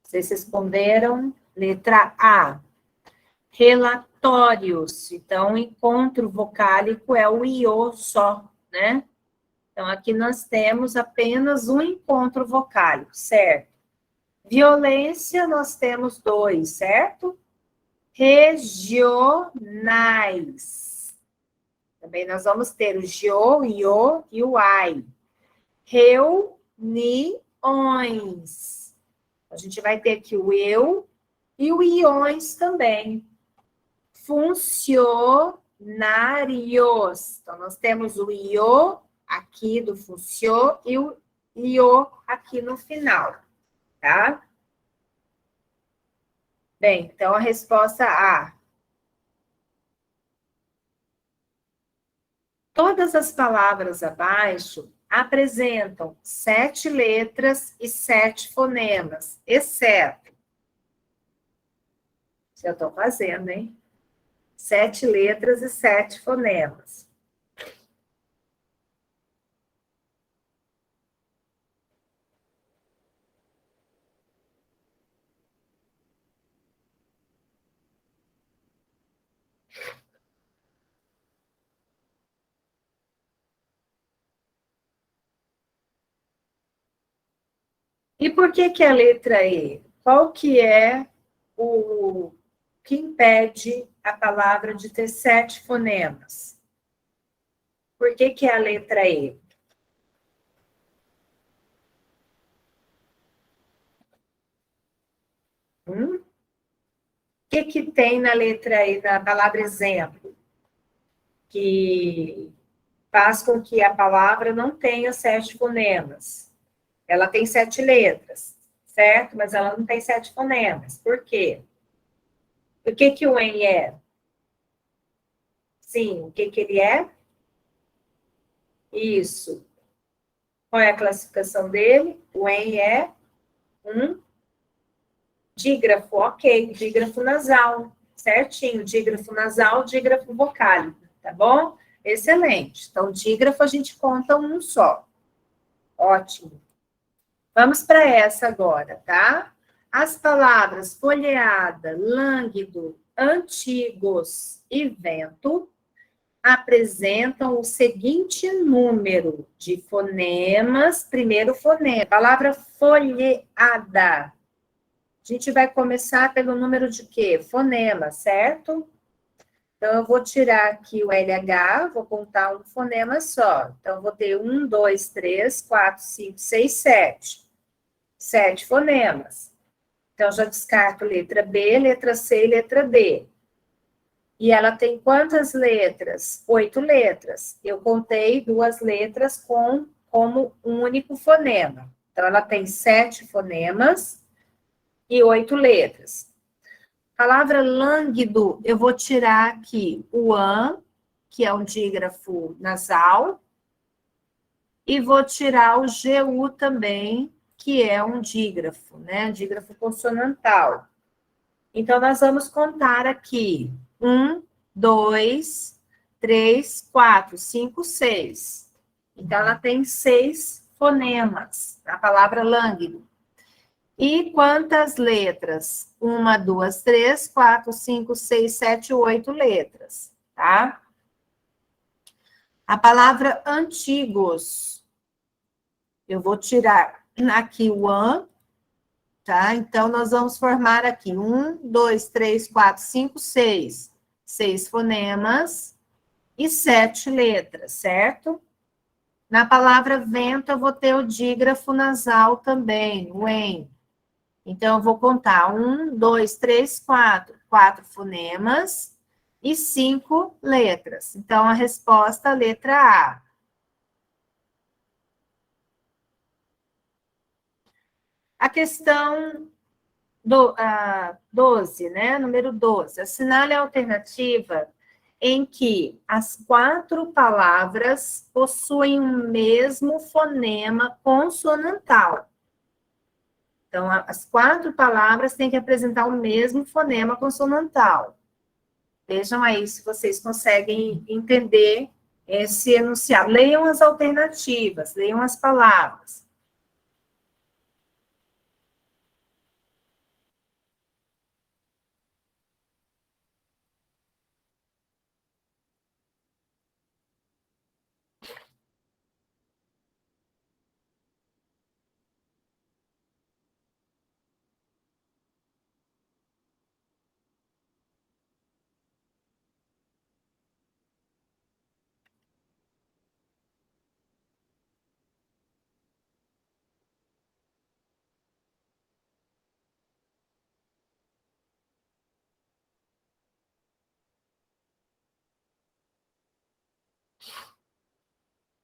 Vocês responderam letra A. Relatórios. Então, encontro vocálico é o iô só, né? Então, aqui nós temos apenas um encontro vocálico, certo? Violência, nós temos 2, certo? Regionais. Também nós vamos ter o gio, iô e o ai. Reuniões. A gente vai ter aqui o eu e o iões também. funcionários. Então, nós temos o io aqui do funcio e o io aqui no final, tá? Bem, então a resposta A. Todas as palavras abaixo apresentam 7 letras e 7 fonemas, exceto. Já estou fazendo, hein? 7 letras e 7 fonemas. E por que que a letra E? Qual que é o que impede a palavra de ter 7 fonemas? Por que que é a letra E? O que tem na letra E, na palavra exemplo, que faz com que a palavra não tenha 7 fonemas? Ela tem 7 letras, certo? Mas ela não tem 7 fonemas. Por quê? O que o N é? Sim, o que ele é? Isso. Qual é a classificação dele? O N é um dígrafo, ok, dígrafo nasal, certinho, dígrafo nasal, dígrafo vocálico, tá bom? Excelente. Então, dígrafo a gente conta um só. Ótimo. Vamos para essa agora, tá? As palavras folheada, lânguido, antigos e vento apresentam o seguinte número de fonemas. Primeiro fonema, palavra folheada. A gente vai começar pelo número de quê? Fonema, certo? Então, eu vou tirar aqui o LH, vou contar um fonema só. Então, vou ter 1, 2, 3, 4, 5, 6, 7. 7 fonemas. Então, já descarto letra B, letra C e letra D. E ela tem quantas letras? 8 letras. Eu contei 2 letras como um único fonema. Então, ela tem 7 fonemas e 8 letras. Palavra lânguido, eu vou tirar aqui o an, que é um dígrafo nasal, e vou tirar o GU também, que é um dígrafo, né? Dígrafo consonantal. Então, nós vamos contar aqui. 1, 2, 3, 4, 5, 6. Então, ela tem 6 fonemas, a palavra lânguido. E quantas letras? 1, 2, 3, 4, 5, 6, 7, 8 letras, tá? A palavra antigos. Eu vou tirar aqui o an, tá? Então, nós vamos formar aqui 1, 2, 3, 4, 5, 6. 6 fonemas e 7 letras, certo? Na palavra vento, eu vou ter o dígrafo nasal também, o en. Então, eu vou contar 1, 2, 3, 4. 4 fonemas e 5 letras. Então, a resposta, letra A. A questão 12, né? Número 12. Assinale a alternativa em que as 4 palavras possuem o mesmo fonema consonantal. Então, as 4 palavras têm que apresentar o mesmo fonema consonantal. Vejam aí se vocês conseguem entender esse enunciado. Leiam as alternativas, leiam as palavras.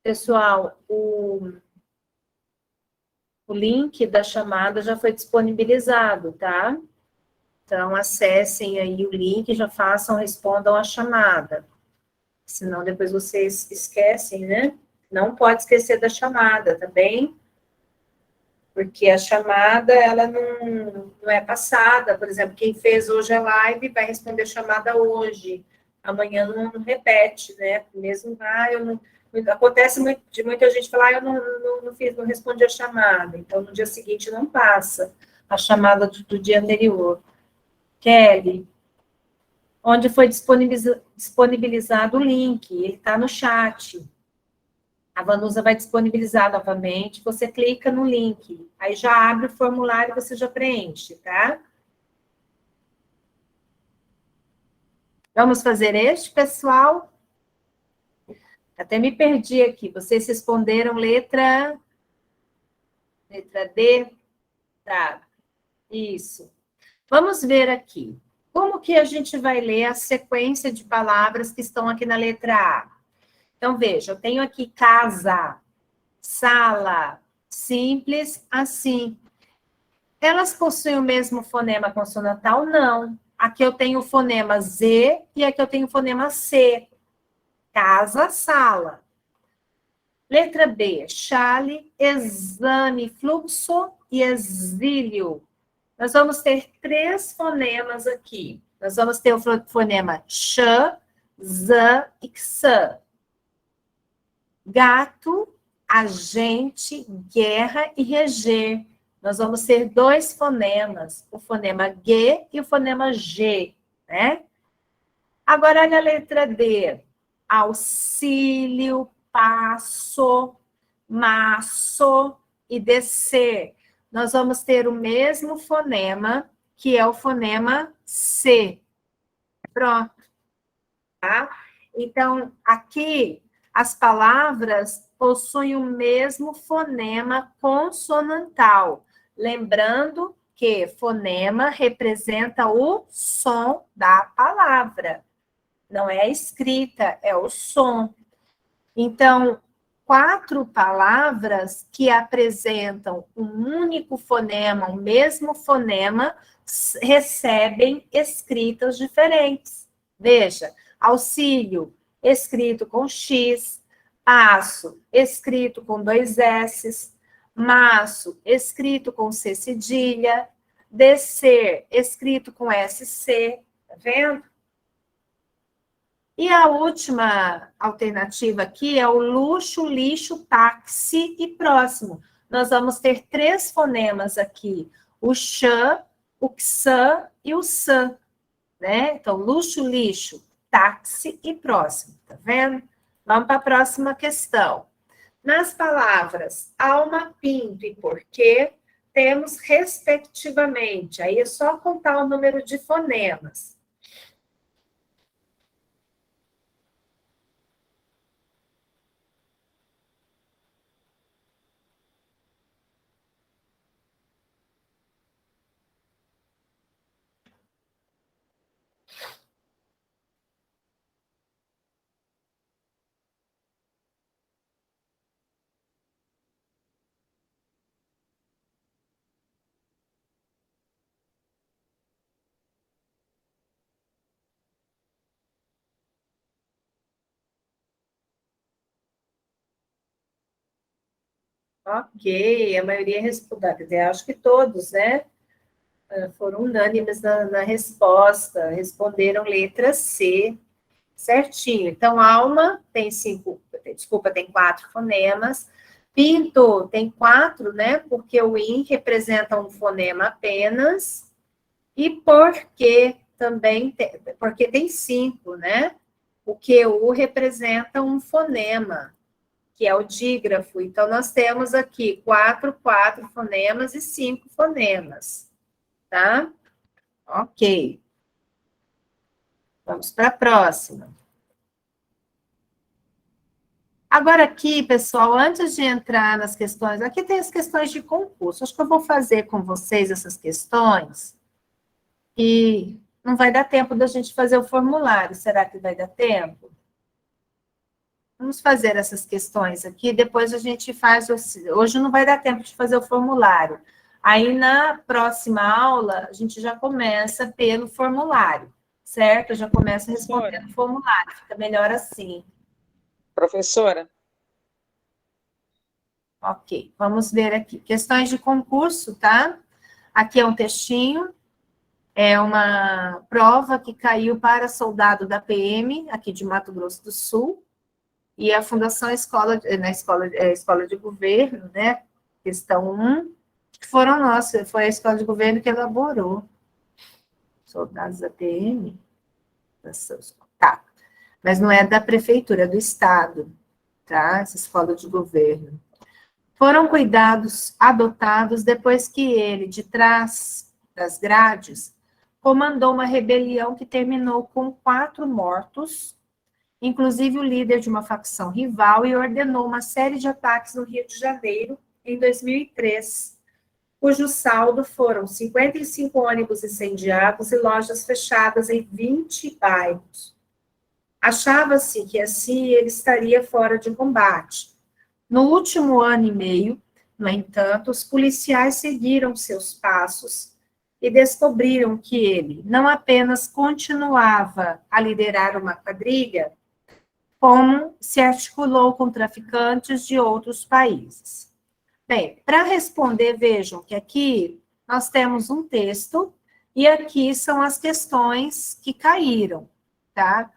Pessoal, o link da chamada já foi disponibilizado, tá? Então, acessem aí o link, já façam, respondam a chamada. Senão, depois vocês esquecem, né? Não pode esquecer da chamada, tá bem? Porque a chamada, ela não é passada. Por exemplo, quem fez hoje a live vai responder a chamada hoje. Amanhã não repete, né? Mesmo, eu não... Acontece muito, de muita gente falar, eu não fiz, não respondi a chamada. Então, no dia seguinte, não passa a chamada do dia anterior. Kelly, onde foi disponibilizado o link, ele está no chat. A Vanusa vai disponibilizar novamente, você clica no link, aí já abre o formulário e você já preenche, tá? Vamos fazer este, pessoal? Até me perdi aqui, vocês responderam letra D? Tá, isso. Vamos ver aqui. Como que a gente vai ler a sequência de palavras que estão aqui na letra A? Então, veja, eu tenho aqui casa, sala, simples, assim. Elas possuem o mesmo fonema consonantal? Não. Aqui eu tenho o fonema Z e aqui eu tenho o fonema C. Casa, sala. Letra B, chale, exame, fluxo e exílio. Nós vamos ter 3 fonemas aqui. Nós vamos ter o fonema ch, z e x. Gato, agente, guerra e reger. Nós vamos ter 2 fonemas, o fonema G e o fonema G, né? Agora, olha a letra D. Auxílio, passo, maço e descer. Nós vamos ter o mesmo fonema, que é o fonema C. Pronto. Tá? Então, aqui, as palavras possuem o mesmo fonema consonantal. Lembrando que fonema representa o som da palavra. Não é a escrita, é o som. Então, 4 palavras que apresentam um único fonema, o mesmo fonema, recebem escritas diferentes. Veja, auxílio, escrito com X, passo, escrito com 2 S's, maço, escrito com C cedilha, descer, escrito com SC, tá vendo? E a última alternativa aqui é o luxo, lixo, táxi e próximo. Nós vamos ter 3 fonemas aqui, o x, o x e o s, né? Então, luxo, lixo, táxi e próximo, tá vendo? Vamos para a próxima questão. Nas palavras alma, pinto e porquê, temos respectivamente, aí é só contar o número de fonemas. Ok, a maioria respondeu, quer dizer, acho que todos, né? Foram unânimes na resposta, responderam letra C, certinho. Então, alma tem 4 fonemas. Pinto tem 4, né? Porque o in representa um fonema apenas. E porque também porque tem 5, né? O QU representa um fonema, que é o dígrafo. Então, nós temos aqui 4 fonemas e 5 fonemas, tá? Ok. Vamos para a próxima. Agora aqui, pessoal, antes de entrar nas questões, aqui tem as questões de concurso. Acho que eu vou fazer com vocês essas questões e não vai dar tempo da gente fazer o formulário. Será que vai dar tempo? Vamos fazer essas questões aqui, depois a gente faz... Hoje não vai dar tempo de fazer o formulário. Aí, na próxima aula, a gente já começa pelo formulário, certo? Eu já começo respondendo o formulário, fica melhor assim. Professora? Ok, vamos ver aqui. Questões de concurso, tá? Aqui é um textinho. É uma prova que caiu para soldado da PM, aqui de Mato Grosso do Sul. E a Fundação Escola de Governo, né? Questão 1, que foram nossas, foi a Escola de Governo que elaborou. Soldados da PM. Tá. Mas não é da prefeitura, é do Estado, tá? Essa Escola de Governo. Foram cuidados adotados depois que ele, de trás das grades, comandou uma rebelião que terminou com 4 mortos, inclusive o líder de uma facção rival, e ordenou uma série de ataques no Rio de Janeiro em 2003, cujo saldo foram 55 ônibus incendiados e lojas fechadas em 20 bairros. Achava-se que assim ele estaria fora de combate. No último ano e meio, no entanto, os policiais seguiram seus passos e descobriram que ele não apenas continuava a liderar uma quadrilha, como se articulou com traficantes de outros países. Bem, para responder, vejam que aqui nós temos um texto e aqui são as questões que caíram, tá?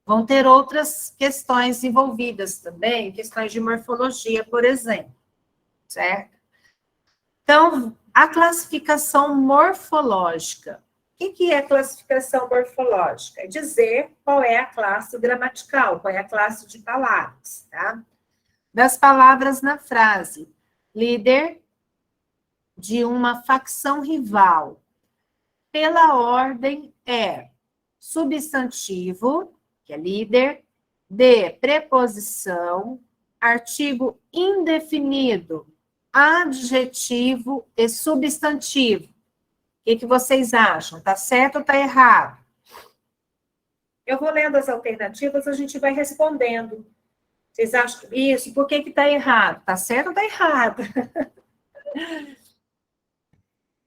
Vão ter outras questões envolvidas também, questões de morfologia, por exemplo, certo? Então, a classificação morfológica. O que é classificação morfológica? É dizer qual é a classe gramatical, qual é a classe de palavras, tá? Das palavras na frase. Líder de uma facção rival. Pela ordem é substantivo, que é líder, de preposição, artigo indefinido, adjetivo e substantivo. O que vocês acham? Tá certo ou tá errado? Eu vou lendo as alternativas, a gente vai respondendo. Vocês acham isso? Por que tá errado? Tá certo ou tá errado?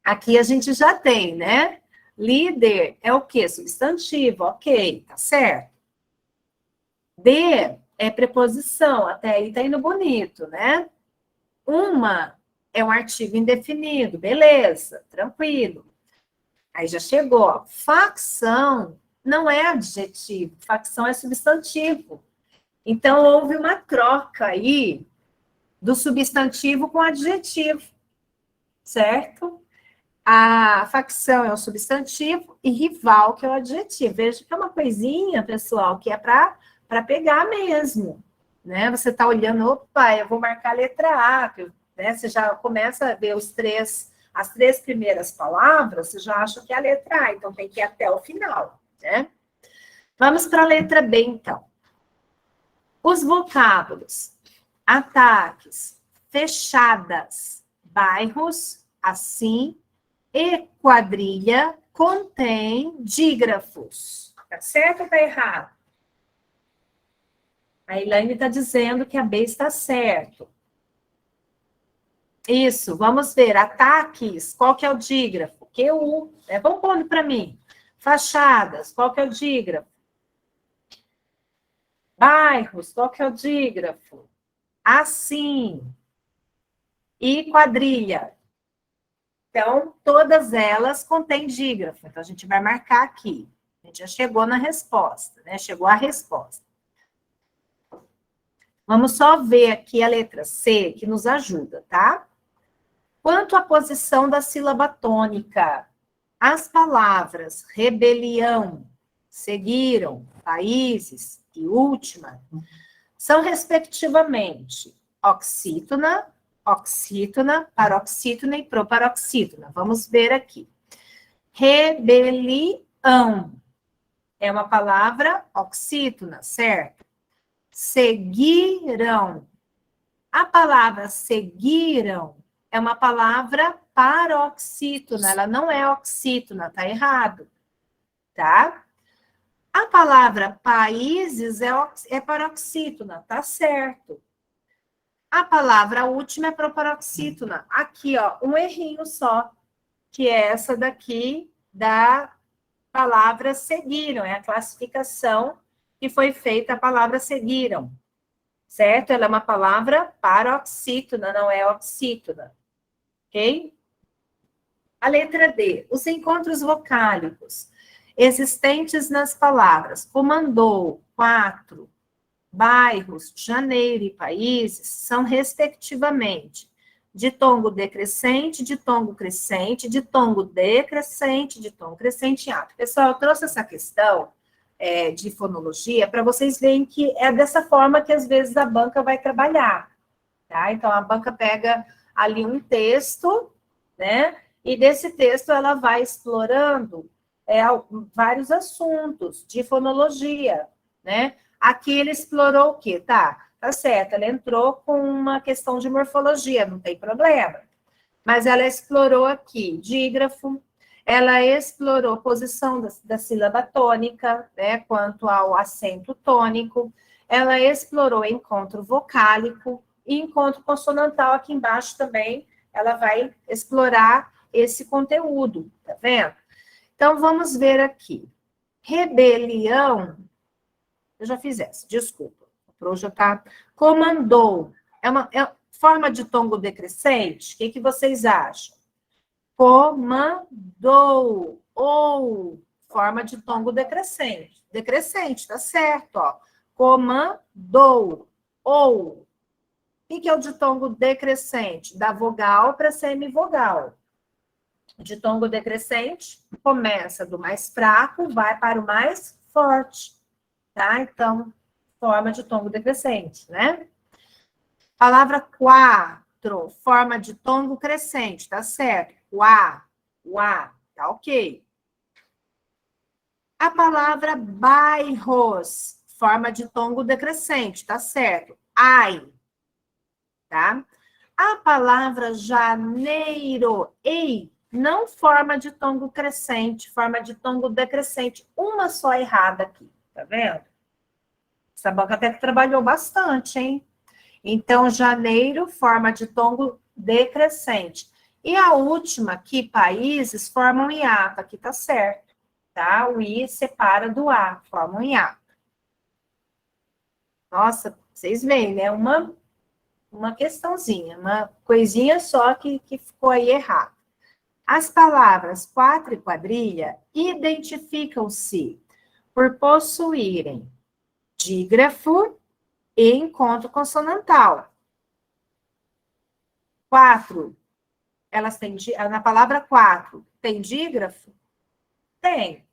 Aqui a gente já tem, né? Líder é o quê? Substantivo, ok, tá certo. De é preposição, até aí tá indo bonito, né? Uma é um artigo indefinido, beleza, tranquilo. Aí já chegou. Facção não é adjetivo, facção é substantivo. Então, houve uma troca aí do substantivo com adjetivo, certo? A facção é o substantivo e rival, que é o adjetivo. Veja que é uma coisinha, pessoal, que é para pegar mesmo, né? Você está olhando, opa, eu vou marcar a letra A, né? Você já começa a ver as 3 primeiras palavras, você já acha que é a letra A, então tem que ir até o final, né? Vamos para a letra B, então. Os vocábulos, ataques, fechadas, bairros, assim, e quadrilha contém dígrafos. Tá certo ou tá errado? A Elaine está dizendo que a B está certo. Isso, vamos ver. Ataques, qual que é o dígrafo? QU, né? Vamos pondo para mim. Fachadas, qual que é o dígrafo? Bairros, qual que é o dígrafo? Assim. E quadrilha. Então, todas elas contêm dígrafo. Então, a gente vai marcar aqui. A gente já chegou na resposta, né? Chegou a resposta. Vamos só ver aqui a letra C, que nos ajuda, tá? Quanto à posição da sílaba tônica, as palavras rebelião, seguiram, países e última, são respectivamente oxítona, oxítona, paroxítona e proparoxítona. Vamos ver aqui. Rebelião é uma palavra oxítona, certo? Seguiram. A palavra seguiram é uma palavra paroxítona, ela não é oxítona, tá errado, tá? A palavra países é paroxítona, tá certo. A palavra última é proparoxítona. Aqui, ó, um errinho só, que é essa daqui da palavra seguiram, é a classificação que foi feita a palavra seguiram, certo? Ela é uma palavra paroxítona, não é oxítona, ok? A letra D, os encontros vocálicos existentes nas palavras comandou, 4, bairros, janeiro e países são, respectivamente, ditongo decrescente, ditongo crescente, ditongo decrescente, ditongo crescente em alto. Pessoal, eu trouxe essa questão de fonologia para vocês verem que é dessa forma que, às vezes, a banca vai trabalhar, tá? Então, a banca pega ali um texto, né? E desse texto ela vai explorando vários assuntos de fonologia, né? Aqui ele explorou o quê? Tá certo, ela entrou com uma questão de morfologia, não tem problema. Mas ela explorou aqui dígrafo, ela explorou posição da sílaba tônica, né, quanto ao acento tônico, ela explorou encontro vocálico e encontro consonantal aqui embaixo também, ela vai explorar esse conteúdo, tá vendo? Então, vamos ver aqui. Rebelião, eu já fiz essa, desculpa. O Pro já tá. Comandou. É forma de tongo decrescente? O que vocês acham? Comandou. Ou forma de tongo decrescente. Decrescente, tá certo, ó. Comandou. Ou. O que é o ditongo decrescente? Da vogal para semivogal. O ditongo decrescente começa do mais fraco, vai para o mais forte. Tá? Então, forma de tongo decrescente, né? Palavra 4, forma de tongo crescente, tá certo? Uá, tá ok. A palavra bairros, forma de tongo decrescente, tá certo? Ai, tá? A palavra janeiro, ei, não forma de tongo crescente, forma de tongo decrescente. Uma só errada aqui, tá vendo? Essa banca até trabalhou bastante, hein? Então, janeiro, forma de tongo decrescente. E a última aqui, países, formam hiato. Aqui tá certo, tá? O I separa do A, forma um hiato. Nossa, vocês veem, né? Uma questãozinha, uma coisinha só que ficou aí errado. As palavras quatro e quadrilha identificam-se por possuírem dígrafo e encontro consonantal. 4, elas têm, na palavra 4, tem dígrafo? Tem.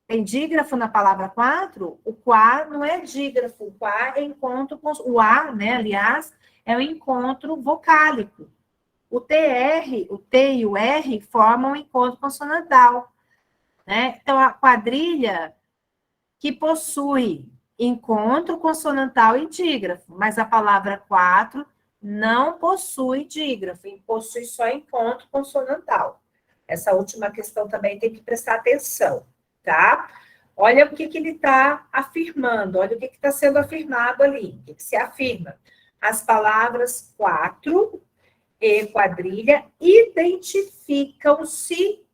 Tem dígrafo na palavra 4? O quá não é dígrafo, o quá é encontro, o A, né, aliás, é o encontro vocálico. O TR, o T e o R formam um encontro consonantal, né? Então, a quadrilha que possui encontro consonantal e dígrafo, mas a palavra 4 não possui dígrafo, possui só encontro consonantal. Essa última questão também tem que prestar atenção, tá? Olha o que ele está afirmando, olha o que está sendo afirmado ali, o que se afirma. As palavras 4 e quadrilha identificam-se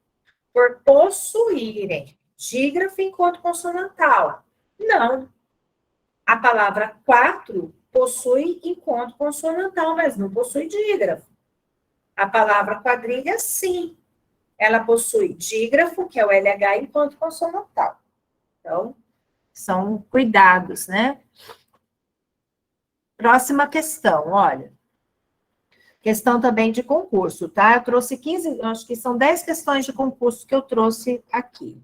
por possuírem dígrafo e encontro consonantal. Não. A palavra 4 possui encontro consonantal, mas não possui dígrafo. A palavra quadrilha, sim. Ela possui dígrafo, que é o LH, e encontro consonantal. Então, são cuidados, né? Próxima questão, olha. Questão também de concurso, tá? Eu trouxe 15, acho que são 10 questões de concurso que eu trouxe aqui.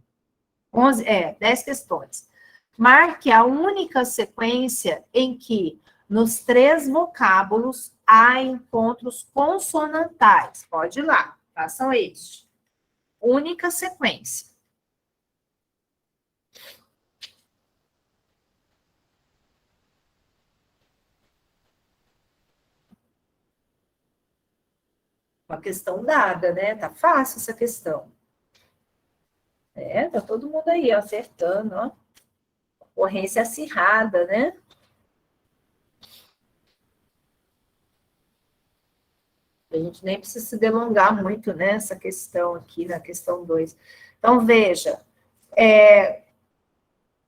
10 questões. Marque a única sequência em que, nos 3 vocábulos, há encontros consonantais. Pode ir lá, façam este. Única sequência. Uma questão dada, né? Tá fácil essa questão. Tá todo mundo aí, ó, acertando, ó. concorrência acirrada, né? A gente nem precisa se delongar muito nessa questão aqui, na questão 2. Então, veja,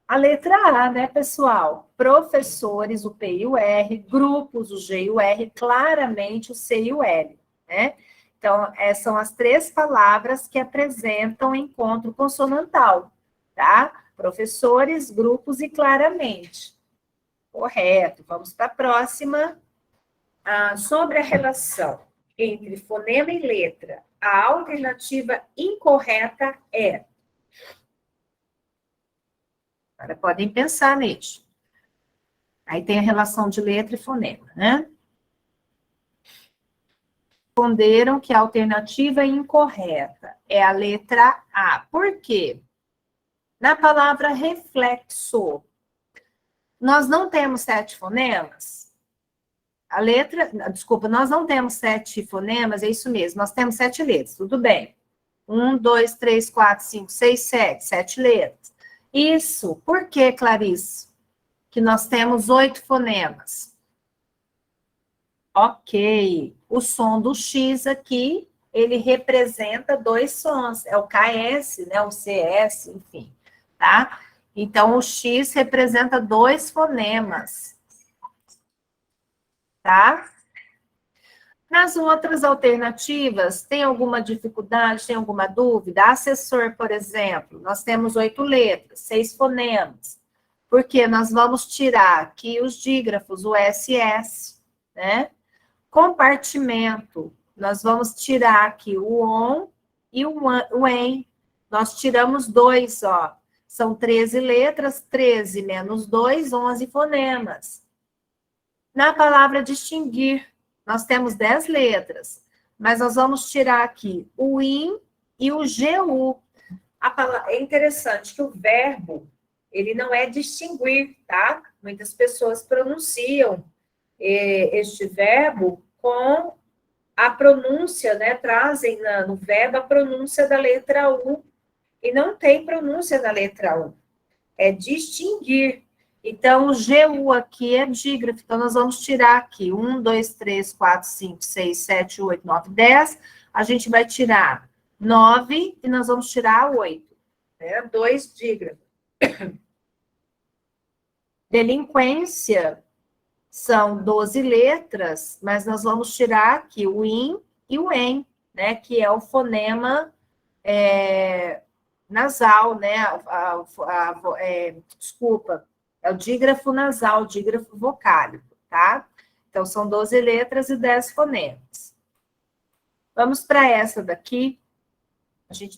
a letra A, né, pessoal? Professores, o P e o R, grupos, o G e o R, claramente o C e o L, né? Então, essas são as 3 palavras que apresentam encontro consonantal, tá? Professores, grupos e claramente. Correto. Vamos para a próxima. Sobre a relação entre fonema e letra, a alternativa incorreta é... Agora podem pensar nisso. Aí tem a relação de letra e fonema, né? Responderam que a alternativa incorreta é a letra A. Por quê? Na palavra reflexo, nós não temos 7 fonemas. A letra, desculpa, nós não temos 7 fonemas, é isso mesmo, nós temos 7 letras, tudo bem. 1, 2, 3, 4, 5, 6, 7, 7 letras. Isso, por que, Clarice? Que nós temos 8 fonemas. Ok, o som do X aqui, ele representa 2 sons, é o KS, né, o CS, enfim, tá? Então, o X representa 2 fonemas, tá? Nas outras alternativas, tem alguma dificuldade, tem alguma dúvida? Assessor, por exemplo, nós temos 8 letras, 6 fonemas, porque nós vamos tirar aqui os dígrafos, o SS, né? Compartimento, nós vamos tirar aqui o ON e o EN. Nós tiramos 2, ó. São 13 letras, 13 menos 2, 11 fonemas. Na palavra distinguir, nós temos 10 letras, mas nós vamos tirar aqui o IN e o GU. É interessante que o verbo, ele não é distinguir, tá? Muitas pessoas pronunciam este verbo com a pronúncia, né? Trazem no verbo a pronúncia da letra U, e não tem pronúncia da letra U. É distinguir. Então, o GU aqui é dígrafo, então nós vamos tirar aqui 1, 2, 3, 4, 5, 6, 7, 8, 9, 10. A gente vai tirar 9 e nós vamos tirar 8. Né? 2 dígrafos. Delinquência são 12 letras, mas nós vamos tirar aqui o IN e o EN, né? Que é o fonema nasal, né? Desculpa, é o dígrafo nasal, o dígrafo vocálico, tá? Então, são 12 letras e 10 fonemas. Vamos para essa daqui.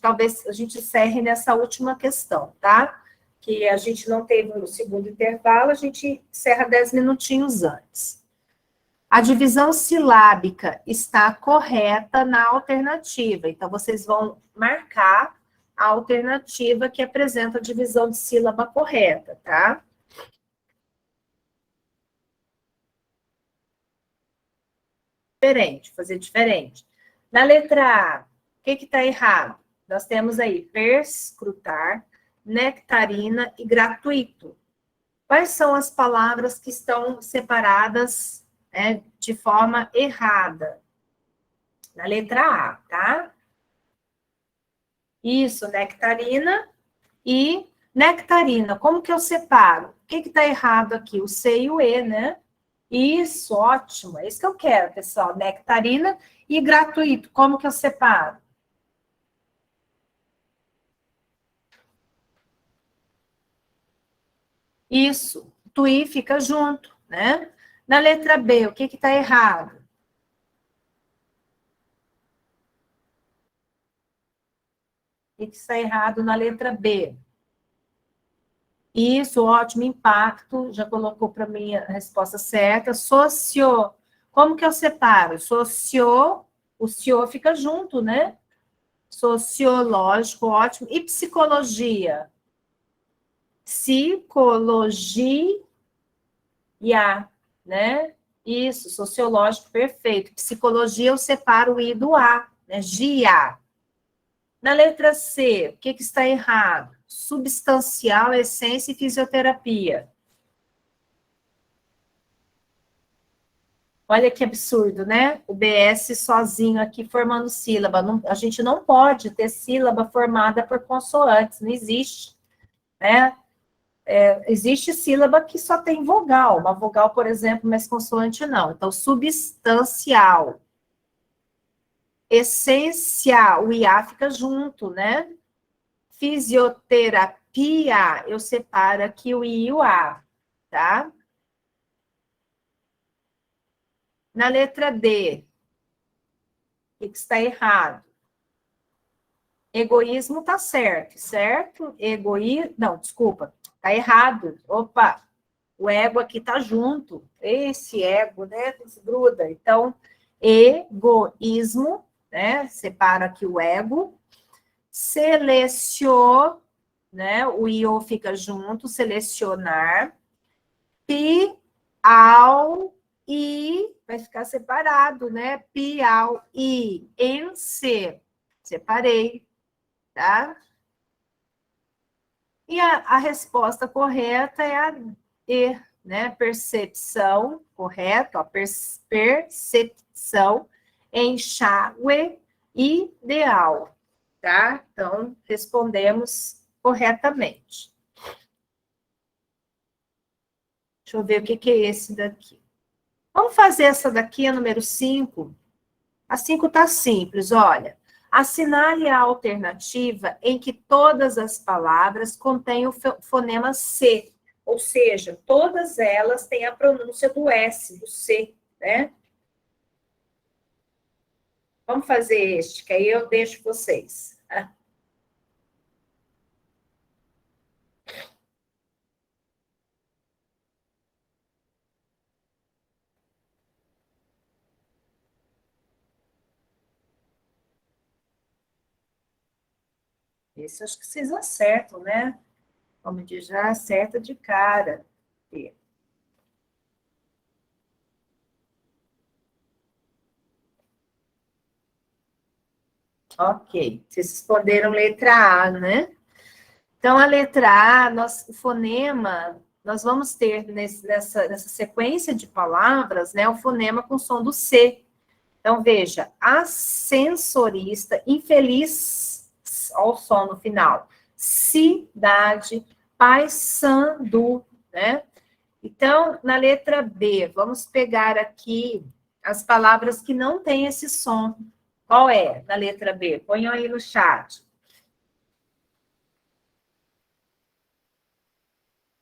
Talvez a gente encerre nessa última questão, tá? Que a gente não teve no segundo intervalo, a gente encerra 10 minutinhos antes. A divisão silábica está correta na alternativa. Então, vocês vão marcar a alternativa que apresenta a divisão de sílaba correta, tá? Fazer diferente. Na letra A, o que está errado? Nós temos aí perscrutar, nectarina e gratuito. Quais são as palavras que estão separadas, né, de forma errada? Na letra A, tá? Isso, nectarina e nectarina. Como que eu separo? O que está errado aqui? O C e o E, né? Isso, ótimo. É isso que eu quero, pessoal. Nectarina e gratuito. Como que eu separo? Isso, tuí fica junto, né? Na letra B, o que está errado? O que está errado na letra B? Isso, ótimo, impacto, já colocou para mim a resposta certa. Socio, como que eu separo? Socio, o cio fica junto, né? Sociológico, ótimo. E psicologia? Psicologia, né? Isso, sociológico, perfeito. Psicologia, eu separo o I do A, né? Gia. Na letra C, o que está errado? substancial, essência e fisioterapia. Olha que absurdo, né? O BS sozinho aqui formando sílaba. A gente não pode ter sílaba formada por consoantes, não existe, né? Existe sílaba que só tem vogal, uma vogal, por exemplo, mas consoante não. Então, substancial. Essencial, o IA fica junto, né? Fisioterapia, eu separo aqui o I e o A, tá? Na letra D, o que está errado? Egoísmo tá certo, certo? Não, desculpa, tá errado. Opa, o ego aqui tá junto. Esse ego, né, desgruda. Então, egoísmo, né, separa aqui o ego. Seleciono, né, o IO fica junto, selecionar. Piau e vai ficar separado, né? Piau e em C. Separei, tá? E a resposta correta é a E, né? Percepção, correto? Ó, percepção, enxágue, ideal, tá? Então, respondemos corretamente. Deixa eu ver o que é esse daqui. Vamos fazer essa daqui, a número 5. A 5 está simples, olha. Assinale a alternativa em que todas as palavras contêm o fonema C, ou seja, todas elas têm a pronúncia do S, do C, né? Vamos fazer este, que aí eu deixo vocês. Esse acho que vocês acertam, né? Como diz, já acerta de cara. Ok, vocês responderam letra A, né? Então, a letra A, o fonema, nós vamos ter nessa sequência de palavras, né, o fonema com som do C. Então, veja, ascensorista, infeliz, olha o som no final, cidade, paysandu, né? Então, na letra B, vamos pegar aqui as palavras que não têm esse som. Qual é, na letra B? Ponham aí no chat.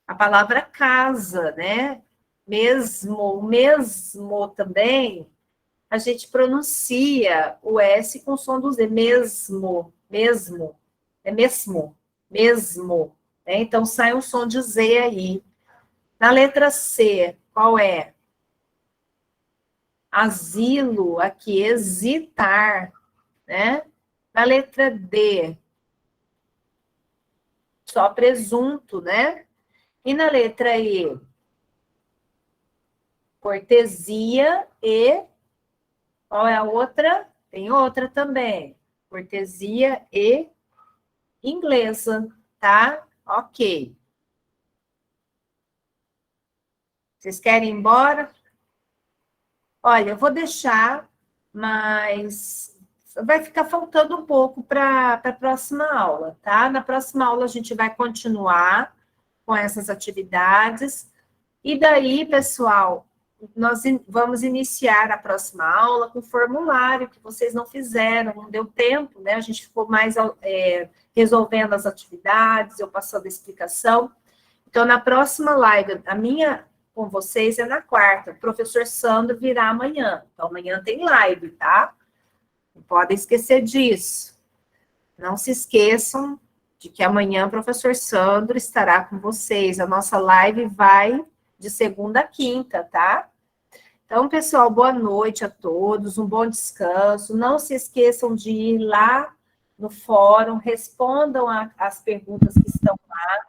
A palavra casa, né? Mesmo também, a gente pronuncia o S com som do Z. Mesmo. É mesmo. Né? Então, sai um som de Z aí. Na letra C, qual é? Asilo, aqui, hesitar, né? Na letra D, só presunto, né? E na letra E, cortesia e... Qual é a outra? Tem outra também. Cortesia e inglesa, tá? Ok. Vocês querem ir embora? Olha, eu vou deixar, mas vai ficar faltando um pouco para a próxima aula, tá? Na próxima aula a gente vai continuar com essas atividades. E daí, pessoal, nós vamos iniciar a próxima aula com formulário que vocês não fizeram, não deu tempo, né? A gente ficou mais resolvendo as atividades, eu passando a explicação. Então, na próxima live, a minha com vocês é na quarta. O professor Sandro virá amanhã. Então, amanhã tem live, tá? Não podem esquecer disso. Não se esqueçam de que amanhã o professor Sandro estará com vocês. A nossa live vai de segunda a quinta, tá? Então, pessoal, boa noite a todos, um bom descanso. Não se esqueçam de ir lá no fórum, respondam as perguntas que estão lá,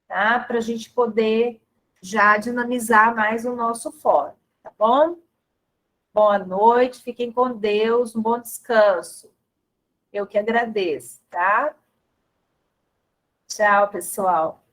tá? Para a gente poder já dinamizar mais o nosso fórum, tá bom? Boa noite, fiquem com Deus, um bom descanso. Eu que agradeço, tá? Tchau, pessoal.